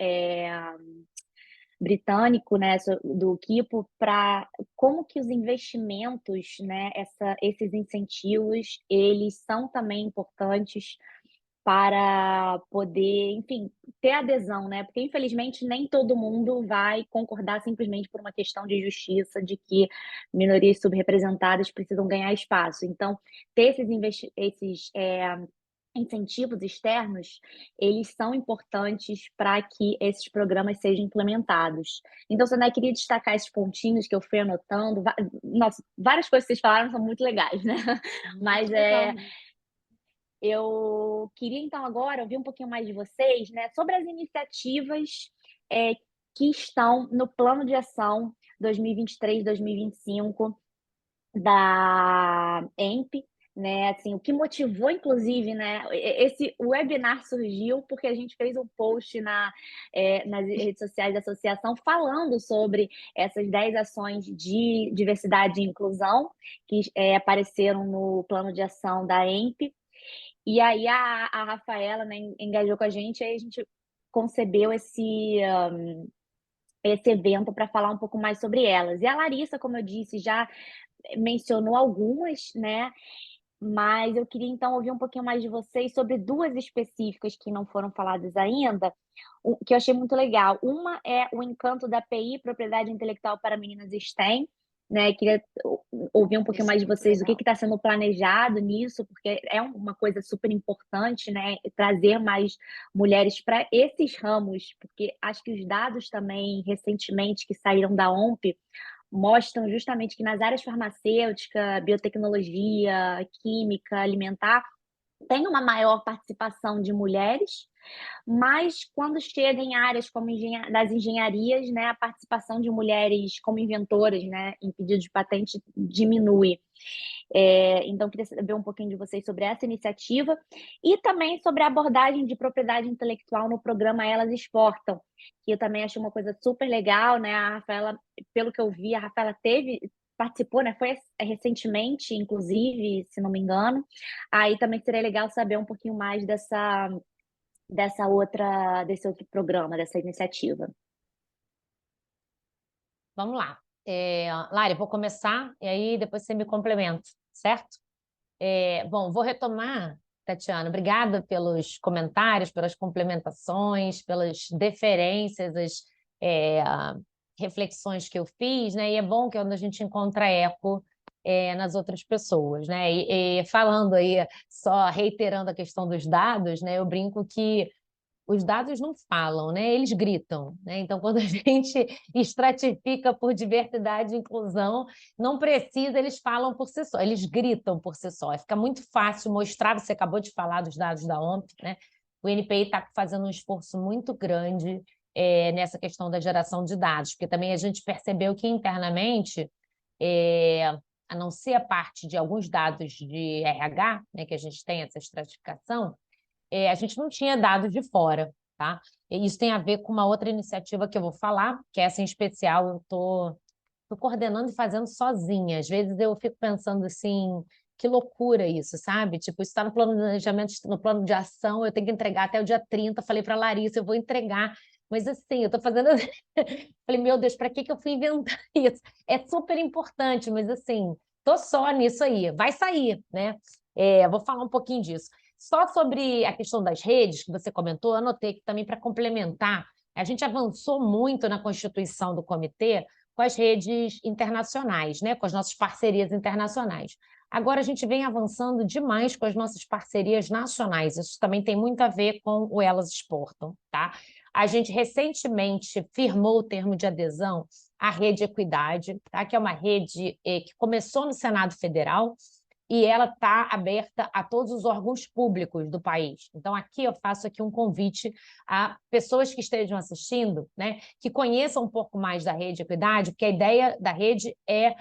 britânico, né, do Kipo, para como que os investimentos, né, esses incentivos, eles são também importantes para poder, enfim, ter adesão, né? Porque, infelizmente, nem todo mundo vai concordar simplesmente por uma questão de justiça, de que minorias subrepresentadas precisam ganhar espaço. Então, ter esses incentivos externos, eles são importantes para que esses programas sejam implementados. Então, Soné, queria destacar esses pontinhos que eu fui anotando. Nossa, várias coisas que vocês falaram são muito legais, né? Mas legal. eu queria, então, agora ouvir um pouquinho mais de vocês, né, sobre as iniciativas que estão no Plano de Ação 2023-2025 da EMP, né? Assim, o que motivou, inclusive, né? Esse webinar surgiu porque a gente fez um post nas redes sociais da associação falando sobre essas 10 ações de diversidade e inclusão que apareceram no plano de ação da EMP. E aí a Rafaela, né, engajou com a gente, aí a gente concebeu esse evento para falar um pouco mais sobre elas. E a Larissa, como eu disse, já mencionou algumas, né? Mas eu queria então ouvir um pouquinho mais de vocês sobre duas específicas que não foram faladas ainda, que eu achei muito legal. Uma é o Encanto da PI, Propriedade Intelectual para Meninas STEM, né? Queria ouvir um pouquinho mais de vocês, o que está sendo planejado nisso, porque é uma coisa super importante, né? Trazer mais mulheres para esses ramos, porque acho que os dados também, recentemente, que saíram da OMP, mostram justamente que nas áreas farmacêutica, biotecnologia, química, alimentar, tem uma maior participação de mulheres, mas quando chega em áreas como das engenharias, né, a participação de mulheres como inventoras, né, em pedido de patente diminui. Então, queria saber um pouquinho de vocês sobre essa iniciativa e também sobre a abordagem de propriedade intelectual no programa Elas Exportam, que eu também achei uma coisa super legal, né? A Rafaela, pelo que eu vi, a Rafaela participou, né? Foi recentemente, inclusive, se não me engano. Aí também seria legal saber um pouquinho mais desse outro programa, dessa iniciativa. Vamos lá. Lari, vou começar e aí depois você me complementa, certo? Bom, vou retomar, Tatiana. Obrigada pelos comentários, pelas complementações, pelas deferências, as reflexões que eu fiz, né? E é bom que é onde a gente encontra eco nas outras pessoas, né? E falando aí, só reiterando a questão dos dados, né? Eu brinco que os dados não falam, né? Eles gritam, né? Então, quando a gente estratifica por diversidade e inclusão, não precisa, eles falam por si só, eles gritam por si só. Fica muito fácil mostrar, você acabou de falar dos dados da OMP, né? O NPI está fazendo um esforço muito grande nessa questão da geração de dados, porque também a gente percebeu que internamente, a não ser a parte de alguns dados de RH, né, que a gente tem essa estratificação, a gente não tinha dados de fora, tá? E isso tem a ver com uma outra iniciativa que eu vou falar, que essa em especial eu tô coordenando e fazendo sozinha. Às vezes eu fico pensando assim, que loucura isso, sabe? Tipo, isso está no plano de planejamento, no plano de ação, eu tenho que entregar até o dia 30. Falei para a Larissa, eu vou entregar. Mas assim, eu tô fazendo... Falei, meu Deus, para que eu fui inventar isso? É super importante, mas assim, tô só nisso aí. Vai sair, né? Vou falar um pouquinho disso. Só sobre a questão das redes, que você comentou, eu anotei que também para complementar, a gente avançou muito na constituição do comitê com as redes internacionais, né? Com as nossas parcerias internacionais. Agora a gente vem avançando demais com as nossas parcerias nacionais. Isso também tem muito a ver com o Elas Exportam, tá? A gente recentemente firmou o termo de adesão à Rede Equidade, tá? Que é uma rede que começou no Senado Federal, e ela está aberta a todos os órgãos públicos do país. Então, aqui eu faço aqui um convite a pessoas que estejam assistindo, né, que conheçam um pouco mais da Rede Equidade, porque a ideia da rede é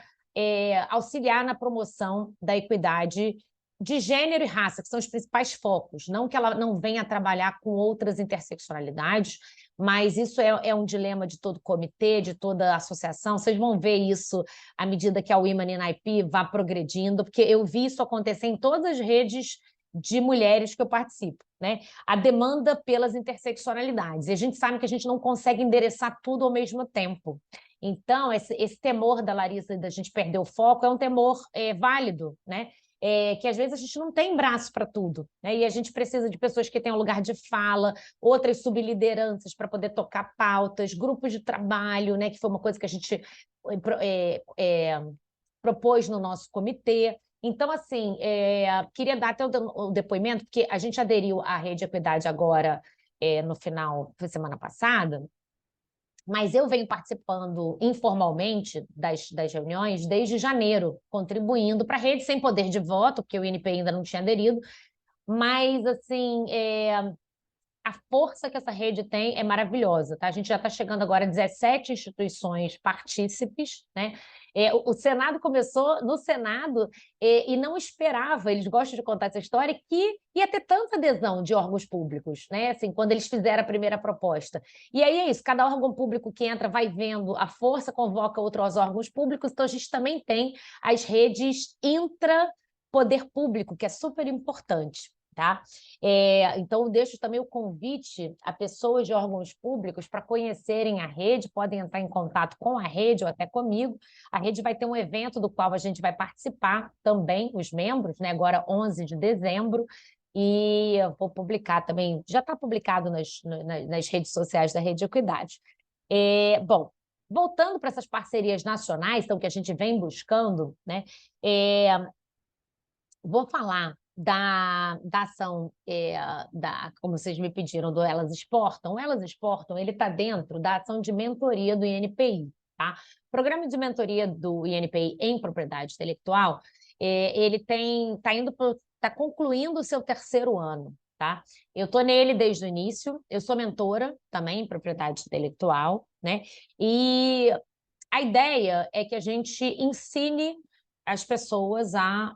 auxiliar na promoção da equidade de gênero e raça, que são os principais focos. Não que ela não venha trabalhar com outras interseccionalidades, mas isso é um dilema de todo comitê, de toda associação. Vocês vão ver isso à medida que a Women in IP vá progredindo, porque eu vi isso acontecer em todas as redes de mulheres que eu participo, né? A demanda pelas interseccionalidades. E a gente sabe que a gente não consegue endereçar tudo ao mesmo tempo. Então, esse temor da Larissa da gente perder o foco é um temor válido, né? que às vezes a gente não tem braço para tudo, né? E a gente precisa de pessoas que tenham lugar de fala, outras sublideranças para poder tocar pautas, grupos de trabalho, né? Que foi uma coisa que a gente propôs no nosso comitê. Então, assim, queria dar até o depoimento, porque a gente aderiu à Rede Equidade agora no final da semana passada, mas eu venho participando informalmente das reuniões desde janeiro, contribuindo para a rede sem poder de voto, porque o INPE ainda não tinha aderido, mas, assim, a força que essa rede tem é maravilhosa, tá? A gente já está chegando agora a 17 instituições partícipes, né? O Senado começou no Senado e não esperava, eles gostam de contar essa história, que ia ter tanta adesão de órgãos públicos, né? Assim, quando eles fizeram a primeira proposta. E aí é isso, cada órgão público que entra vai vendo a força, convoca outros órgãos públicos, então a gente também tem as redes intra-poder público, que é super importante. Tá? Então, deixo também o convite a pessoas de órgãos públicos para conhecerem a rede, podem entrar em contato com a rede ou até comigo. A rede vai ter um evento do qual a gente vai participar também, os membros, né? Agora 11 de dezembro, e eu vou publicar também, já está publicado nas redes sociais da Rede Equidade. Bom, voltando para essas parcerias nacionais, então, que a gente vem buscando, né? Vou falar da ação, como vocês me pediram, do Elas Exportam. O Elas Exportam, ele está dentro da ação de mentoria do INPI. Tá? O programa de mentoria do INPI em propriedade intelectual, ele está concluindo o seu 3º ano. Tá? Eu estou nele desde o início, eu sou mentora também em propriedade intelectual, né? E a ideia é que a gente ensine as pessoas a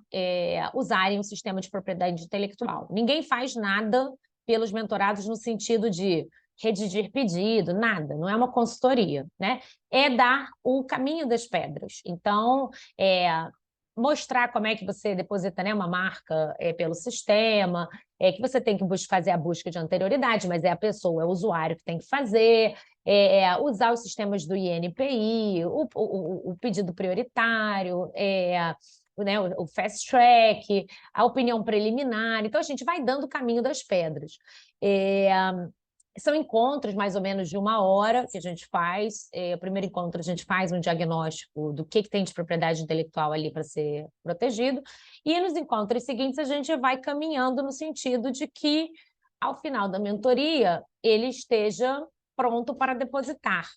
usarem o sistema de propriedade intelectual. Ninguém faz nada pelos mentorados no sentido de redigir pedido, nada, não é uma consultoria, né? É dar o caminho das pedras. Então, mostrar como é que você deposita, né, uma marca pelo sistema, que você tem que fazer a busca de anterioridade, mas é a pessoa, é o usuário que tem que fazer, usar os sistemas do INPI, o pedido prioritário, né, o fast track, a opinião preliminar. Então, a gente vai dando o caminho das pedras. São encontros mais ou menos de 1 hora que a gente faz. O primeiro encontro a gente faz um diagnóstico do que tem de propriedade intelectual ali para ser protegido, e nos encontros seguintes a gente vai caminhando no sentido de que, ao final da mentoria, ele esteja pronto para depositar.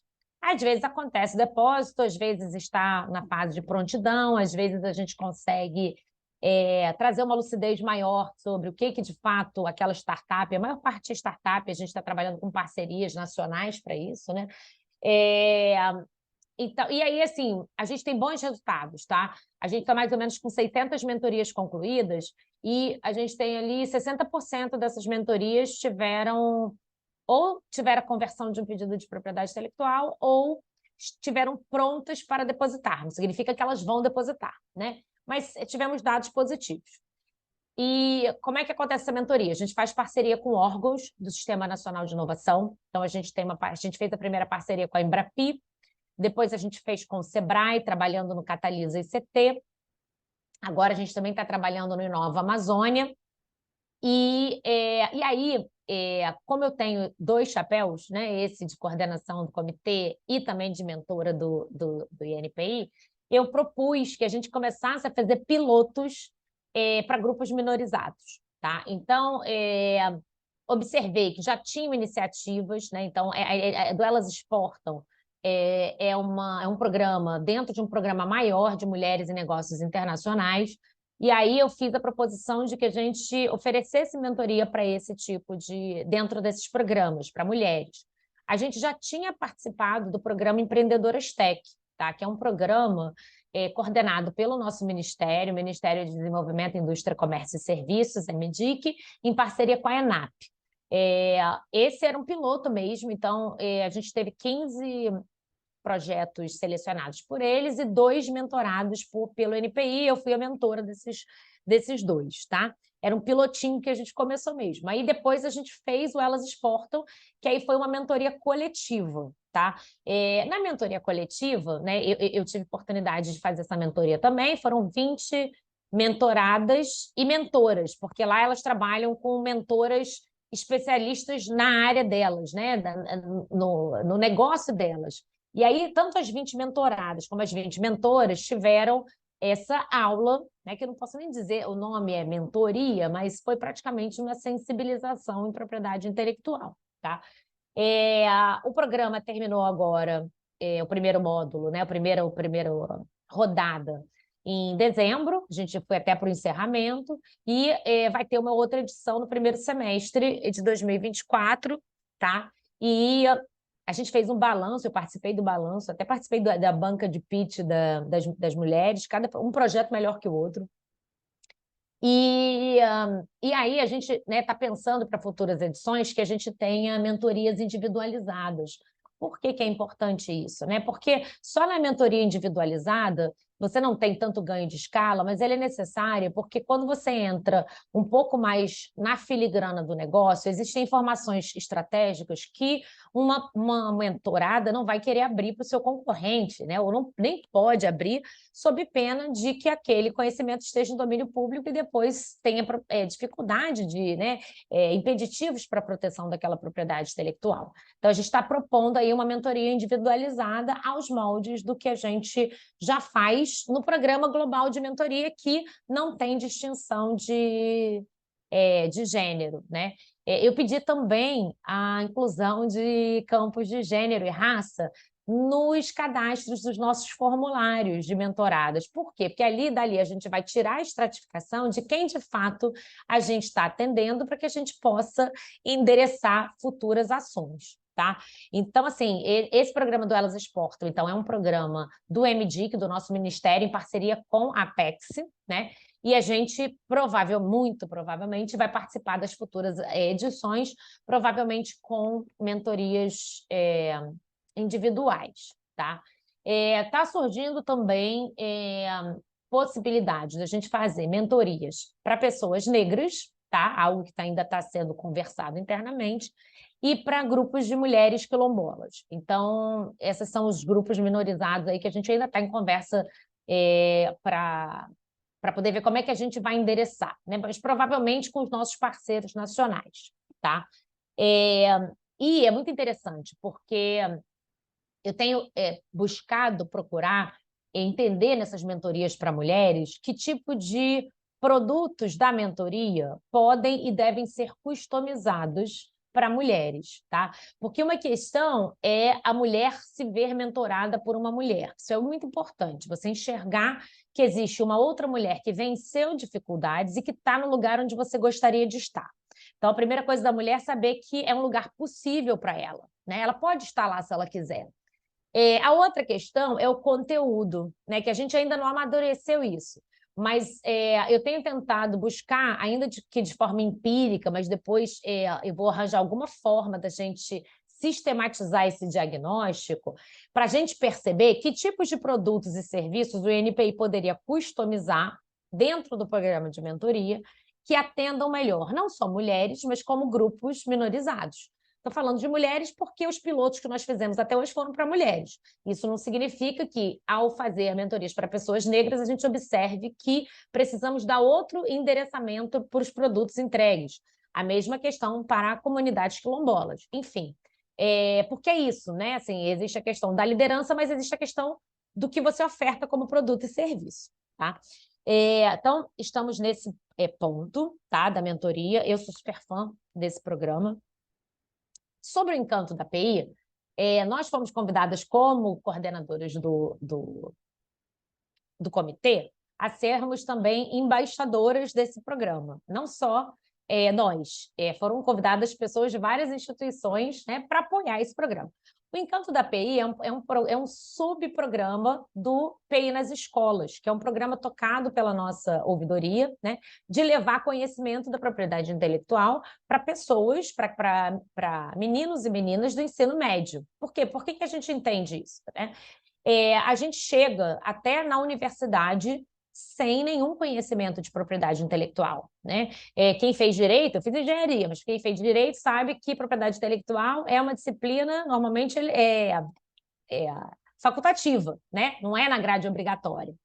Às vezes acontece depósito, às vezes está na fase de prontidão, às vezes a gente consegue trazer uma lucidez maior sobre o que de fato aquela startup, a maior parte é startup, a gente está trabalhando com parcerias nacionais para isso, né? Então, e aí, assim, a gente tem bons resultados, tá? A gente está mais ou menos com 600 mentorias concluídas e a gente tem ali 60% dessas mentorias tiveram a conversão de um pedido de propriedade intelectual ou estiveram prontas para depositar. Não significa que elas vão depositar, né? Mas tivemos dados positivos. E como é que acontece essa mentoria? A gente faz parceria com órgãos do Sistema Nacional de Inovação. Então, a gente fez a primeira parceria com a Embrapi, depois a gente fez com o Sebrae, trabalhando no Catalisa ICT. Agora a gente também está trabalhando no Inova Amazônia. E aí, como eu tenho 2 chapéus, né, esse de coordenação do comitê e também de mentora do INPI, eu propus que a gente começasse a fazer pilotos para grupos minorizados. Tá? Então, observei que já tinham iniciativas, né? Então, do Elas Exportam é um programa dentro de um programa maior de mulheres em negócios internacionais. E aí eu fiz a proposição de que a gente oferecesse mentoria para esse tipo dentro desses programas, para mulheres. A gente já tinha participado do programa Empreendedoras Tech, tá? Que é um programa coordenado pelo nosso Ministério, Ministério de Desenvolvimento, Indústria, Comércio e Serviços, MEDIC, em parceria com a ENAP. Esse era um piloto mesmo, então a gente teve 15 projetos selecionados por eles e 2 mentorados pelo NPI. Eu fui a mentora desses 2, tá? Era um pilotinho que a gente começou mesmo. Aí depois a gente fez o Elas Exportam, que aí foi uma mentoria coletiva, tá? Na mentoria coletiva, né, eu tive oportunidade de fazer essa mentoria também, foram 20 mentoradas e mentoras, porque lá elas trabalham com mentoras especialistas na área delas, né? no negócio delas. E aí, tanto as 20 mentoradas como as 20 mentoras tiveram essa aula, né, que eu não posso nem dizer, o nome é mentoria, mas foi praticamente uma sensibilização em propriedade intelectual, tá? O programa terminou agora, o primeiro módulo, né, a primeira rodada em dezembro, a gente foi até para o encerramento, e vai ter uma outra edição no primeiro semestre de 2024, tá? E a gente fez um balanço, eu participei do balanço, até participei da banca de pitch das mulheres, um projeto melhor que o outro. E aí a gente está pensando para futuras edições que a gente tenha mentorias individualizadas. Por que é importante isso, né? Porque só na mentoria individualizada você não tem tanto ganho de escala, mas ela é necessária porque quando você entra um pouco mais na filigrana do negócio, existem informações estratégicas que uma mentorada não vai querer abrir para o seu concorrente, né? Ou nem pode abrir sob pena de que aquele conhecimento esteja em domínio público e depois tenha dificuldade de, né, impeditivos para a proteção daquela propriedade intelectual. Então, a gente está propondo aí uma mentoria individualizada aos moldes do que a gente já faz no Programa Global de Mentoria, que não tem distinção de gênero, né? Eu pedi também a inclusão de campos de gênero e raça nos cadastros dos nossos formulários de mentoradas. Por quê? Porque dali a gente vai tirar a estratificação de quem, de fato, a gente está atendendo para que a gente possa endereçar futuras ações. Tá? Então, assim, esse programa do Elas Exportam, então, é um programa do MDIC, do nosso ministério, em parceria com a Apex, né? E a gente muito provavelmente vai participar das futuras edições, provavelmente com mentorias individuais, tá? Tá surgindo também possibilidade da gente fazer mentorias para pessoas negras, tá? Algo que ainda está sendo conversado internamente, e para grupos de mulheres quilombolas. Então, esses são os grupos minorizados aí que a gente ainda está em conversa para poder ver como é que a gente vai endereçar, né? Mas provavelmente com os nossos parceiros nacionais, tá? E é muito interessante, porque eu tenho buscado procurar entender nessas mentorias para mulheres que tipo de produtos da mentoria podem e devem ser customizados para mulheres, tá? Porque uma questão é a mulher se ver mentorada por uma mulher. Isso é muito importante, você enxergar que existe uma outra mulher que venceu dificuldades e que está no lugar onde você gostaria de estar. Então, a primeira coisa da mulher é saber que é um lugar possível para ela, né? Ela pode estar lá se ela quiser. A outra questão é o conteúdo, né? Que a gente ainda não amadureceu isso. Mas eu tenho tentado buscar, ainda que de forma empírica, mas depois eu vou arranjar alguma forma da gente sistematizar esse diagnóstico para a gente perceber que tipos de produtos e serviços o INPI poderia customizar dentro do programa de mentoria que atendam melhor, não só mulheres, mas como grupos minorizados. Estou falando de mulheres porque os pilotos que nós fizemos até hoje foram para mulheres. Isso não significa que, ao fazer mentorias para pessoas negras, a gente observe que precisamos dar outro endereçamento para os produtos entregues. A mesma questão para comunidades quilombolas. Enfim, porque é isso, né? Assim, existe a questão da liderança, mas existe a questão do que você oferta como produto e serviço, tá? Então, estamos nesse ponto, tá, da mentoria. Eu sou super fã desse programa. Sobre o Encanto da PI, nós fomos convidadas como coordenadoras do comitê a sermos também embaixadoras desse programa. Não só nós, foram convidadas pessoas de várias instituições, né, para apoiar esse programa. O Encanto da PI é um subprograma do PI nas escolas, que é um programa tocado pela nossa ouvidoria, né, de levar conhecimento da propriedade intelectual para pessoas, para meninos e meninas do ensino médio. Por quê? Por que a gente entende isso, né? A gente chega até na universidade sem nenhum conhecimento de propriedade intelectual, né? Quem fez direito, eu fiz engenharia, mas quem fez direito sabe que propriedade intelectual é uma disciplina, normalmente facultativa, né? Não é na grade obrigatória.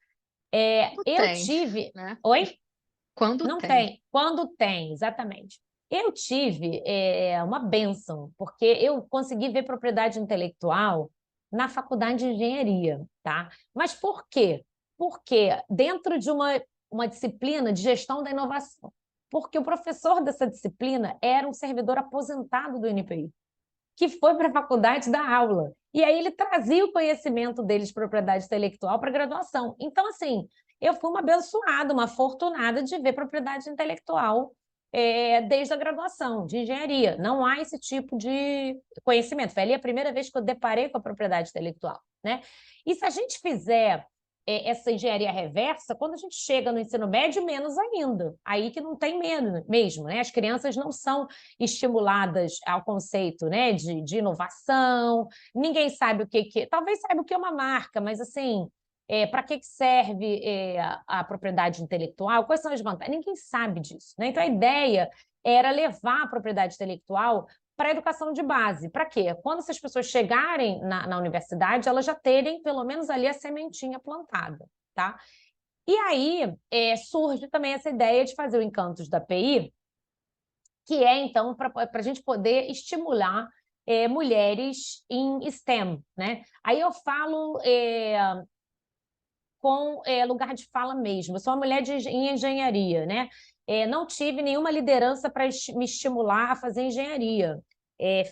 Quando Eu tem, tive... né? Oi? Quando Não tem. tem. Quando tem, exatamente. Eu tive uma bênção, porque eu consegui ver propriedade intelectual na faculdade de engenharia, tá? Mas por quê? Porque dentro de uma disciplina de gestão da inovação. Porque o professor dessa disciplina era um servidor aposentado do INPI, que foi para a faculdade dar aula. E aí ele trazia o conhecimento dele de propriedade intelectual para a graduação. Então, assim, eu fui uma abençoada, uma afortunada de ver propriedade intelectual desde a graduação de engenharia. Não há esse tipo de conhecimento. Foi ali a primeira vez que eu deparei com a propriedade intelectual, né? E se a gente fizer essa engenharia reversa, quando a gente chega no ensino médio, menos ainda. Aí que não tem menos mesmo, né? As crianças não são estimuladas ao conceito, né, de inovação, ninguém sabe o que... Talvez saiba o que é uma marca, mas assim, para que serve a propriedade intelectual? Quais são as vantagens? Ninguém sabe disso, né? Então a ideia era levar a propriedade intelectual para a educação de base. Para quê? Quando essas pessoas chegarem na universidade, elas já terem, pelo menos ali, a sementinha plantada, tá? E aí surge também essa ideia de fazer o Encantos da PI, que é, então, para a gente poder estimular mulheres em STEM, né? Aí eu falo com lugar de fala mesmo. Eu sou uma mulher em engenharia, né? Não tive nenhuma liderança para me estimular a fazer engenharia.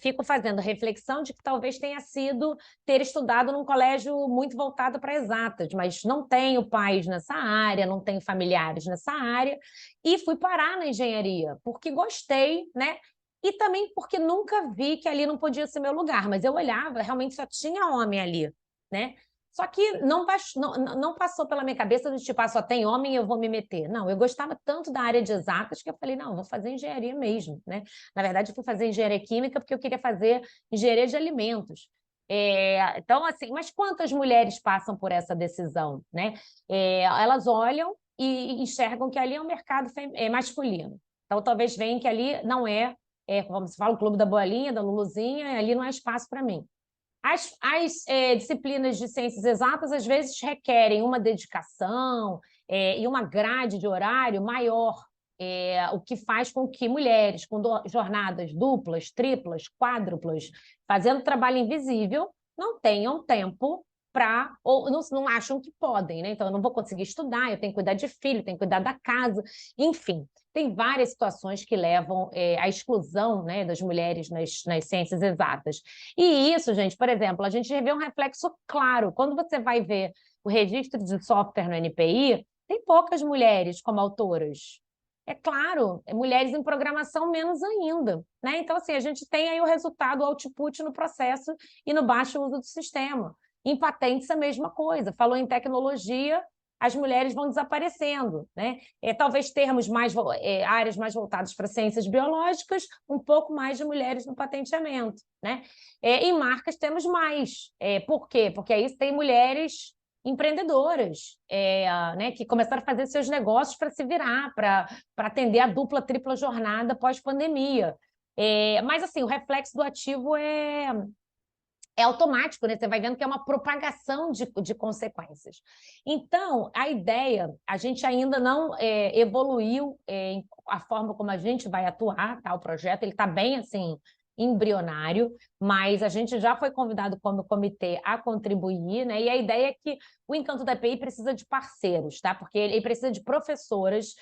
Fico fazendo reflexão de que talvez tenha sido ter estudado num colégio muito voltado para exatas, mas não tenho pais nessa área, não tenho familiares nessa área, e fui parar na engenharia, porque gostei, né? E também porque nunca vi que ali não podia ser meu lugar, mas eu olhava, realmente só tinha homem ali, né? Só que não passou pela minha cabeça do tipo, só tem homem e eu vou me meter. Não, eu gostava tanto da área de exatas que eu falei, não, vou fazer engenharia mesmo, né? Na verdade, eu fui fazer engenharia química porque eu queria fazer engenharia de alimentos. Então, assim, mas quantas mulheres passam por essa decisão, né? Elas olham e enxergam que ali é um mercado masculino. Então, talvez venham que ali não como se fala, o clube da bolinha, da Luluzinha, ali não é espaço para mim. As disciplinas de ciências exatas, às vezes, requerem uma dedicação e uma grade de horário maior, o que faz com que mulheres com jornadas duplas, triplas, quádruplas, fazendo trabalho invisível, não tenham tempo ou não acham que podem, né? Então, eu não vou conseguir estudar, eu tenho que cuidar de filho, tenho que cuidar da casa, enfim. Tem várias situações que levam à exclusão, né, das mulheres nas ciências exatas. E isso, gente, por exemplo, a gente vê um reflexo claro. Quando você vai ver o registro de software no NPI, tem poucas mulheres como autoras. É claro, mulheres em programação menos ainda, né? Então, assim, a gente tem aí o resultado, o output no processo e no baixo uso do sistema. Em patentes, a mesma coisa. Falou em tecnologia, as mulheres vão desaparecendo, né? Talvez termos áreas mais voltadas para ciências biológicas, um pouco mais de mulheres no patenteamento, né? Em marcas temos mais. Por quê? Porque aí tem mulheres empreendedoras, né, que começaram a fazer seus negócios para se virar, para atender a dupla, tripla jornada pós-pandemia. Mas, assim, o reflexo do ativo é automático, né? Você vai vendo que é uma propagação de consequências. Então, a ideia, a gente ainda não evoluiu a forma como a gente vai atuar, tá? O projeto, ele está bem, assim, embrionário, mas a gente já foi convidado como comitê a contribuir, né? E a ideia é que o Encanto da EPI precisa de parceiros, tá? Porque ele precisa de professoras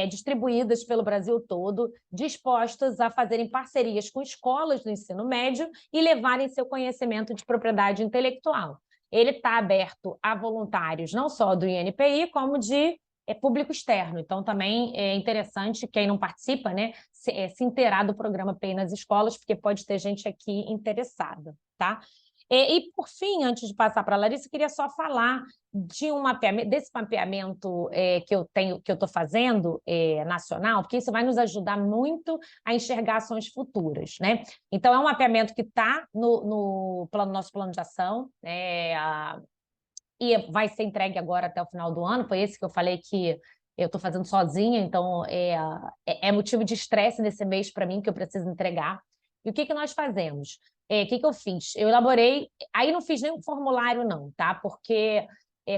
distribuídas pelo Brasil todo, dispostas a fazerem parcerias com escolas do ensino médio e levarem seu conhecimento de propriedade intelectual. Ele está aberto a voluntários, não só do INPI, como de público externo. Então, também é interessante quem não participa, né, se inteirar do programa PEI nas escolas, porque pode ter gente aqui interessada, tá? E por fim, antes de passar para a Larissa, eu queria só falar desse mapeamento que eu estou fazendo nacional, porque isso vai nos ajudar muito a enxergar ações futuras, né? Então, é um mapeamento que está no nosso plano de ação, e vai ser entregue agora até o final do ano. Foi esse que eu falei que eu estou fazendo sozinha, então é motivo de estresse nesse mês para mim, que eu preciso entregar. E o que nós fazemos? O que eu fiz? Eu elaborei... Aí não fiz nenhum formulário, não, tá? Porque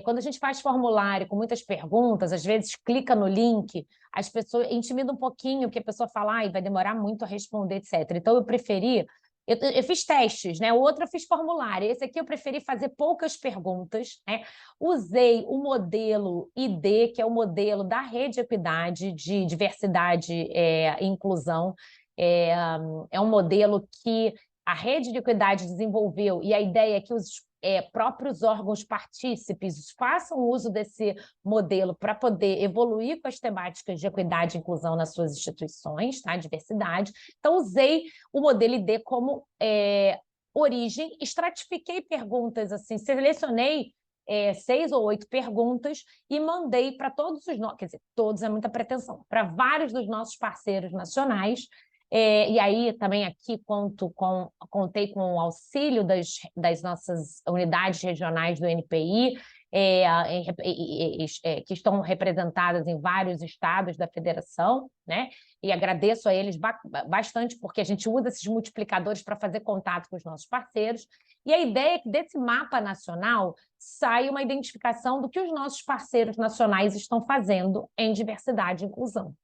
quando a gente faz formulário com muitas perguntas, às vezes clica no link, as pessoas intimida um pouquinho, porque a pessoa fala, ai, vai demorar muito a responder, etc. Então, eu preferi... Eu fiz testes, né? O outro eu fiz formulário. Esse aqui eu preferi fazer poucas perguntas, né? Usei o modelo ID, que é o modelo da Rede Equidade de Diversidade e Inclusão. É um modelo que a Rede de Equidade desenvolveu, e a ideia é que os próprios órgãos partícipes façam uso desse modelo para poder evoluir com as temáticas de equidade e inclusão nas suas instituições, tá? Diversidade. Então, usei o modelo ID como origem, estratifiquei perguntas, assim, selecionei 6 ou 8 perguntas e mandei para todos os nossos, quer dizer, todos é muita pretensão, para vários dos nossos parceiros nacionais. E aí também aqui contei com o auxílio das nossas unidades regionais do NPI, que estão representadas em vários estados da federação, né? E agradeço a eles bastante, porque a gente usa esses multiplicadores para fazer contato com os nossos parceiros. E a ideia é que desse mapa nacional saia uma identificação do que os nossos parceiros nacionais estão fazendo em diversidade e inclusão.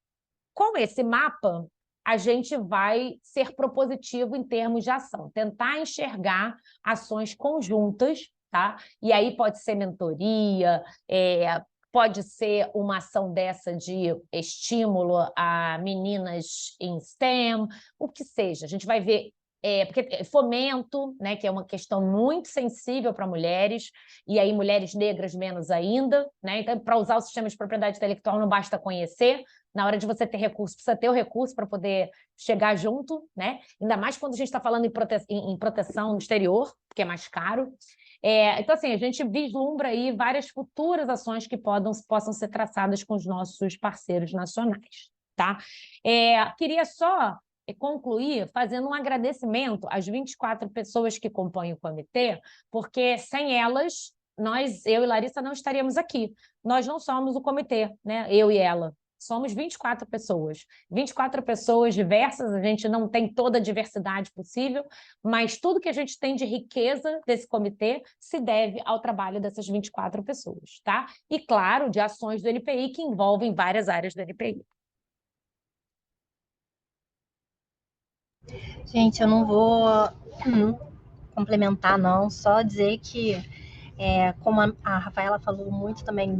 Com esse mapa, a gente vai ser propositivo em termos de ação, tentar enxergar ações conjuntas, tá? E aí pode ser mentoria, pode ser uma ação dessa de estímulo a meninas em STEM, o que seja. A gente vai ver porque fomento, né, que é uma questão muito sensível para mulheres, e aí mulheres negras menos ainda, né? Então, para usar o sistema de propriedade intelectual não basta conhecer, na hora de você ter recurso, precisa ter o recurso para poder chegar junto, né? Ainda mais quando a gente está falando em proteção exterior, porque é mais caro. Então, assim, a gente vislumbra aí várias futuras ações que possam ser traçadas com os nossos parceiros nacionais, tá? Queria só concluir fazendo um agradecimento às 24 pessoas que compõem o comitê, porque sem elas, eu e Larissa não estaríamos aqui. Nós não somos o comitê, né? Eu e ela. Somos 24 pessoas. 24 pessoas diversas, a gente não tem toda a diversidade possível, mas tudo que a gente tem de riqueza desse comitê se deve ao trabalho dessas 24 pessoas, tá? E, claro, de ações do NPI que envolvem várias áreas do NPI. Gente, eu não vou complementar, não, só dizer que, como a Rafaela falou muito também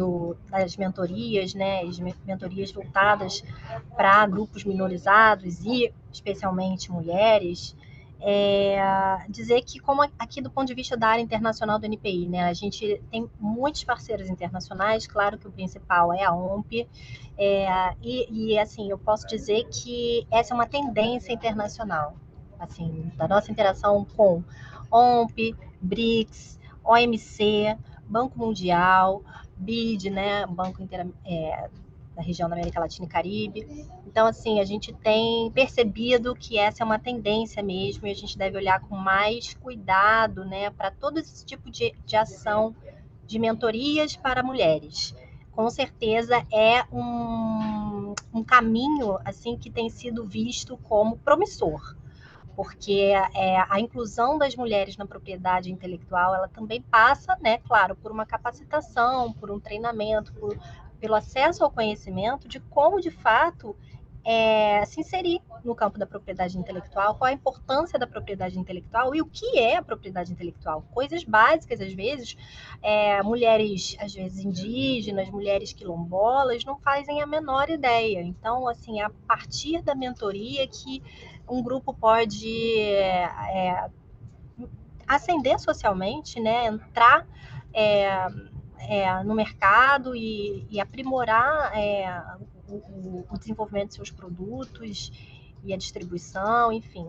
das mentorias, né, as mentorias voltadas para grupos minorizados e especialmente mulheres, dizer que, como aqui do ponto de vista da área internacional do NPI, né, a gente tem muitos parceiros internacionais, claro que o principal é a OMP, e assim, eu posso dizer que essa é uma tendência internacional, assim, da nossa interação com OMP, BRICS, OMC, Banco Mundial, BID, né, Banco da região da América Latina e Caribe. Então, assim, a gente tem percebido que essa é uma tendência mesmo e a gente deve olhar com mais cuidado, né, para todo esse tipo de ação de mentorias para mulheres. Com certeza é um caminho assim que tem sido visto como promissor, porque a inclusão das mulheres na propriedade intelectual, ela também passa, né, claro, por uma capacitação, por um treinamento, pelo acesso ao conhecimento de como, de fato, se inserir no campo da propriedade intelectual, qual a importância da propriedade intelectual e o que é a propriedade intelectual. Coisas básicas, às vezes, mulheres, às vezes, indígenas, mulheres quilombolas, não fazem a menor ideia. Então, assim, a partir da mentoria que um grupo pode ascender socialmente, né, entrar no mercado e aprimorar o desenvolvimento de seus produtos e a distribuição, enfim.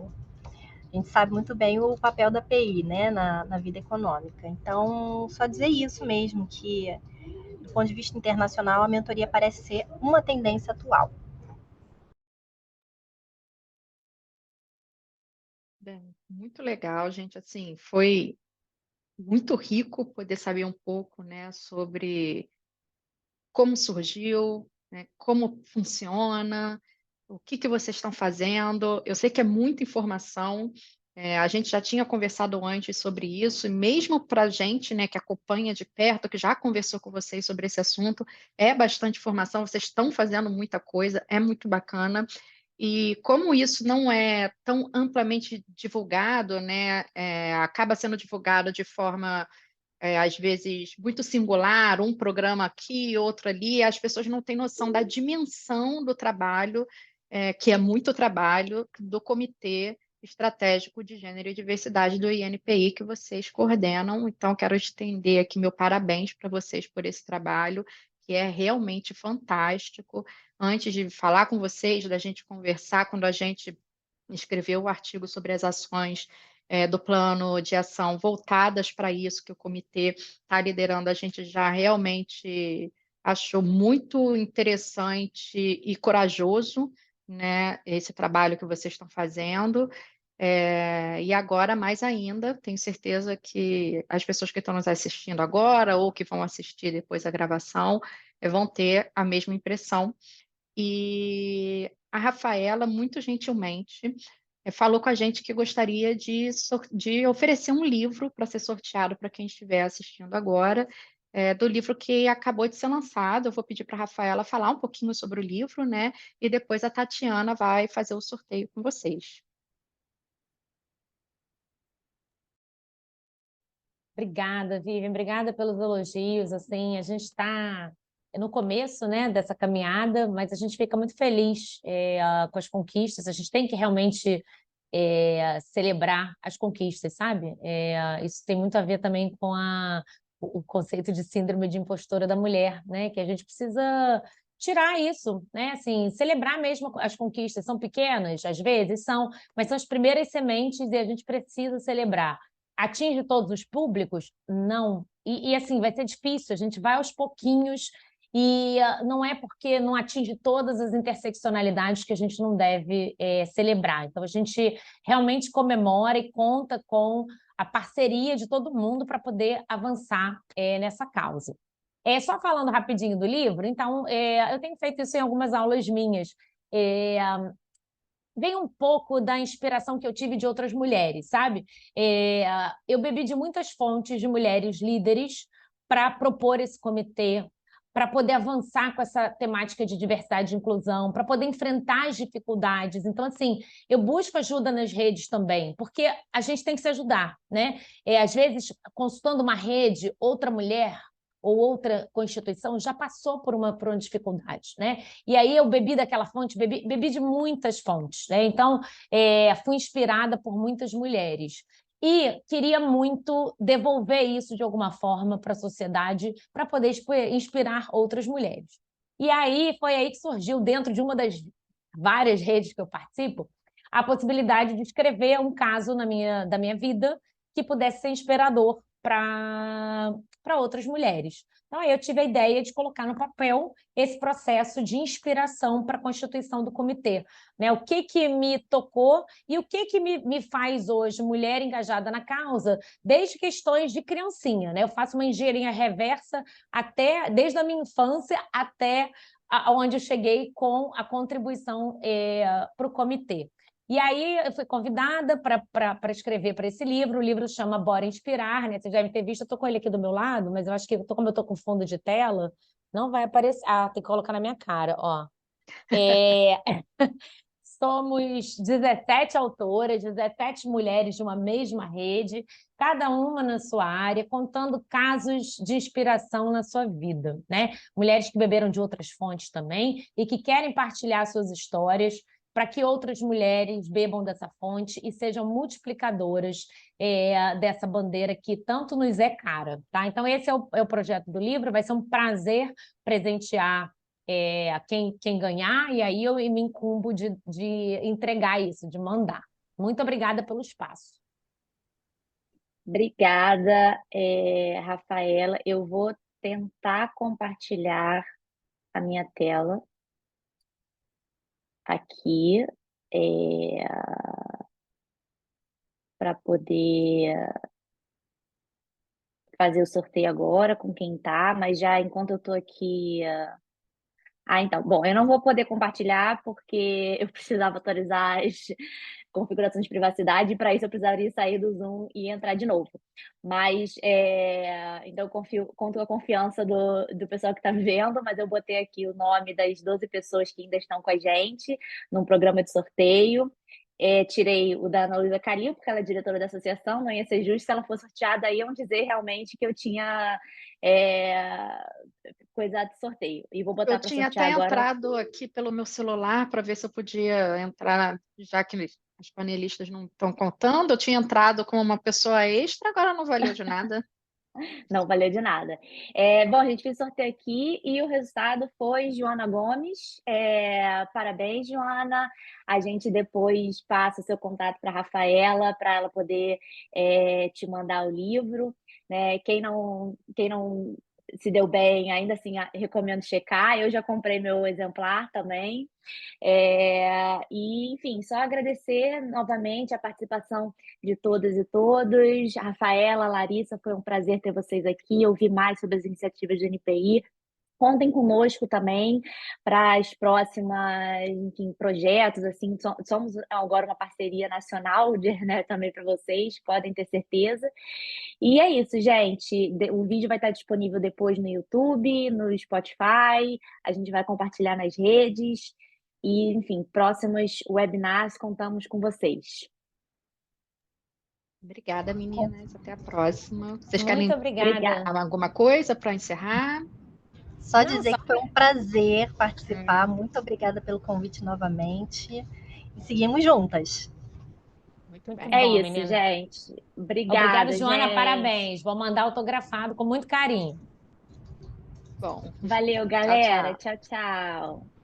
A gente sabe muito bem o papel da PI, né, na vida econômica. Então, só dizer isso mesmo, que do ponto de vista internacional, a mentoria parece ser uma tendência atual. Bem, muito legal, gente. Assim, foi muito rico poder saber um pouco, né, sobre como surgiu, né, como funciona, o que vocês estão fazendo. Eu sei que é muita informação, A gente já tinha conversado antes sobre isso, e mesmo para a gente, né, que acompanha de perto, que já conversou com vocês sobre esse assunto, é bastante informação, vocês estão fazendo muita coisa, é muito bacana. E como isso não é tão amplamente divulgado, né, acaba sendo divulgado de forma, às vezes, muito singular, um programa aqui, outro ali, as pessoas não têm noção da dimensão do trabalho, que é muito trabalho, do Comitê Estratégico de Gênero e Diversidade do INPI, que vocês coordenam. Então, quero estender aqui meu parabéns para vocês por esse trabalho, que é realmente fantástico. Antes de falar com vocês, da gente conversar, quando a gente escreveu o artigo sobre as ações do plano de ação voltadas para isso, que o comitê está liderando, a gente já realmente achou muito interessante e corajoso, né, esse trabalho que vocês estão fazendo. E agora, mais ainda, tenho certeza que as pessoas que estão nos assistindo agora ou que vão assistir depois a gravação vão ter a mesma impressão. E a Rafaela, muito gentilmente, falou com a gente que gostaria de oferecer um livro para ser sorteado para quem estiver assistindo agora, do livro que acabou de ser lançado. Eu vou pedir para a Rafaela falar um pouquinho sobre o livro, né? E depois a Tatiana vai fazer o sorteio com vocês. Obrigada, Vivian, obrigada pelos elogios. Assim, a gente está no começo, né, dessa caminhada, mas a gente fica muito feliz com as conquistas. A gente tem que realmente celebrar as conquistas, sabe? Isso tem muito a ver também com o conceito de síndrome de impostora da mulher, né? Que a gente precisa tirar isso, né? Assim, celebrar mesmo as conquistas. São pequenas, às vezes são, mas são as primeiras sementes e a gente precisa celebrar. Atinge todos os públicos? Não. Assim, vai ser difícil, a gente vai aos pouquinhos e não é porque não atinge todas as interseccionalidades que a gente não deve celebrar. Então, a gente realmente comemora e conta com a parceria de todo mundo para poder avançar nessa causa. Só falando rapidinho do livro, então, eu tenho feito isso em algumas aulas minhas. Vem um pouco da inspiração que eu tive de outras mulheres, sabe? Eu bebi de muitas fontes de mulheres líderes para propor esse comitê, para poder avançar com essa temática de diversidade e inclusão, para poder enfrentar as dificuldades. Então, assim, eu busco ajuda nas redes também, porque a gente tem que se ajudar, né? Às vezes, consultando uma rede, outra mulher ou outra constituição já passou por uma dificuldade, né? E aí eu bebi daquela fonte, bebi de muitas fontes, né? Então, fui inspirada por muitas mulheres. E queria muito devolver isso de alguma forma para a sociedade, para poder inspirar outras mulheres. E aí foi aí que surgiu, dentro de uma das várias redes que eu participo, a possibilidade de escrever um caso da minha vida que pudesse ser inspirador para outras mulheres. Então, aí eu tive a ideia de colocar no papel esse processo de inspiração para a constituição do comitê, né? O que me tocou e o que me faz hoje mulher engajada na causa, desde questões de criancinha, né? Eu faço uma engenharia reversa desde a minha infância até onde eu cheguei com a contribuição para o comitê. E aí eu fui convidada para escrever para esse livro. O livro chama Bora Inspirar, né? Você deve ter visto, eu estou com ele aqui do meu lado, mas eu acho que como eu estou com fundo de tela, não vai aparecer. Ah, tem que colocar na minha cara, ó. Somos 17 autoras, 17 mulheres de uma mesma rede, cada uma na sua área, contando casos de inspiração na sua vida, né? Mulheres que beberam de outras fontes também e que querem partilhar suas histórias para que outras mulheres bebam dessa fonte e sejam multiplicadoras dessa bandeira que tanto nos é cara, tá? Então, esse é o projeto do livro. Vai ser um prazer presentear quem ganhar, e aí eu me incumbo de entregar isso, de mandar. Muito obrigada pelo espaço. Obrigada, Rafaela. Eu vou tentar compartilhar a minha tela aqui para poder fazer o sorteio agora com quem tá, mas já enquanto eu estou aqui Então, bom, eu não vou poder compartilhar porque eu precisava atualizar as configurações de privacidade, e para isso eu precisaria sair do Zoom e entrar de novo. Mas, então eu conto com a confiança do pessoal que está vendo, mas eu botei aqui o nome das 12 pessoas que ainda estão com a gente num programa de sorteio. Tirei o da Ana Luísa Calil, porque ela é diretora da associação, não ia ser justo se ela fosse sorteada, iam dizer realmente que eu tinha coisa de sorteio. E vou botar Eu para tinha sortear até agora. entrado aqui pelo meu celular para ver se eu podia entrar, já que as panelistas não estão contando. Eu tinha entrado como uma pessoa extra, agora não valeu de nada. Não valeu de nada. Bom, a gente fez sorteio aqui e o resultado foi Joana Gomes. Parabéns, Joana. A gente depois passa o seu contato para a Rafaela, para ela poder te mandar o livro. Né? Quem não se deu bem, ainda assim, recomendo checar. Eu já comprei meu exemplar também. E, enfim, só agradecer novamente a participação de todas e todos. Rafaela, Larissa, foi um prazer ter vocês aqui, ouvir mais sobre as iniciativas do NPI. Contem conosco também para as próximas, enfim, projetos, assim, somos agora uma parceria nacional né, também para vocês, podem ter certeza. E é isso, gente. O vídeo vai estar disponível depois no YouTube, no Spotify, a gente vai compartilhar nas redes. E, enfim, próximos webinars, contamos com vocês. Obrigada, meninas. Até a próxima. Vocês Muito querem obrigada. falar alguma coisa para encerrar? Só dizer que foi um prazer participar. Muito obrigada pelo convite novamente. E seguimos juntas. Muito bem. Bom, Isso, menina. gente. Obrigada, Obrigada, Joana. gente. Parabéns. Vou mandar autografado com muito carinho. Bom. Valeu, galera. Tchau, tchau.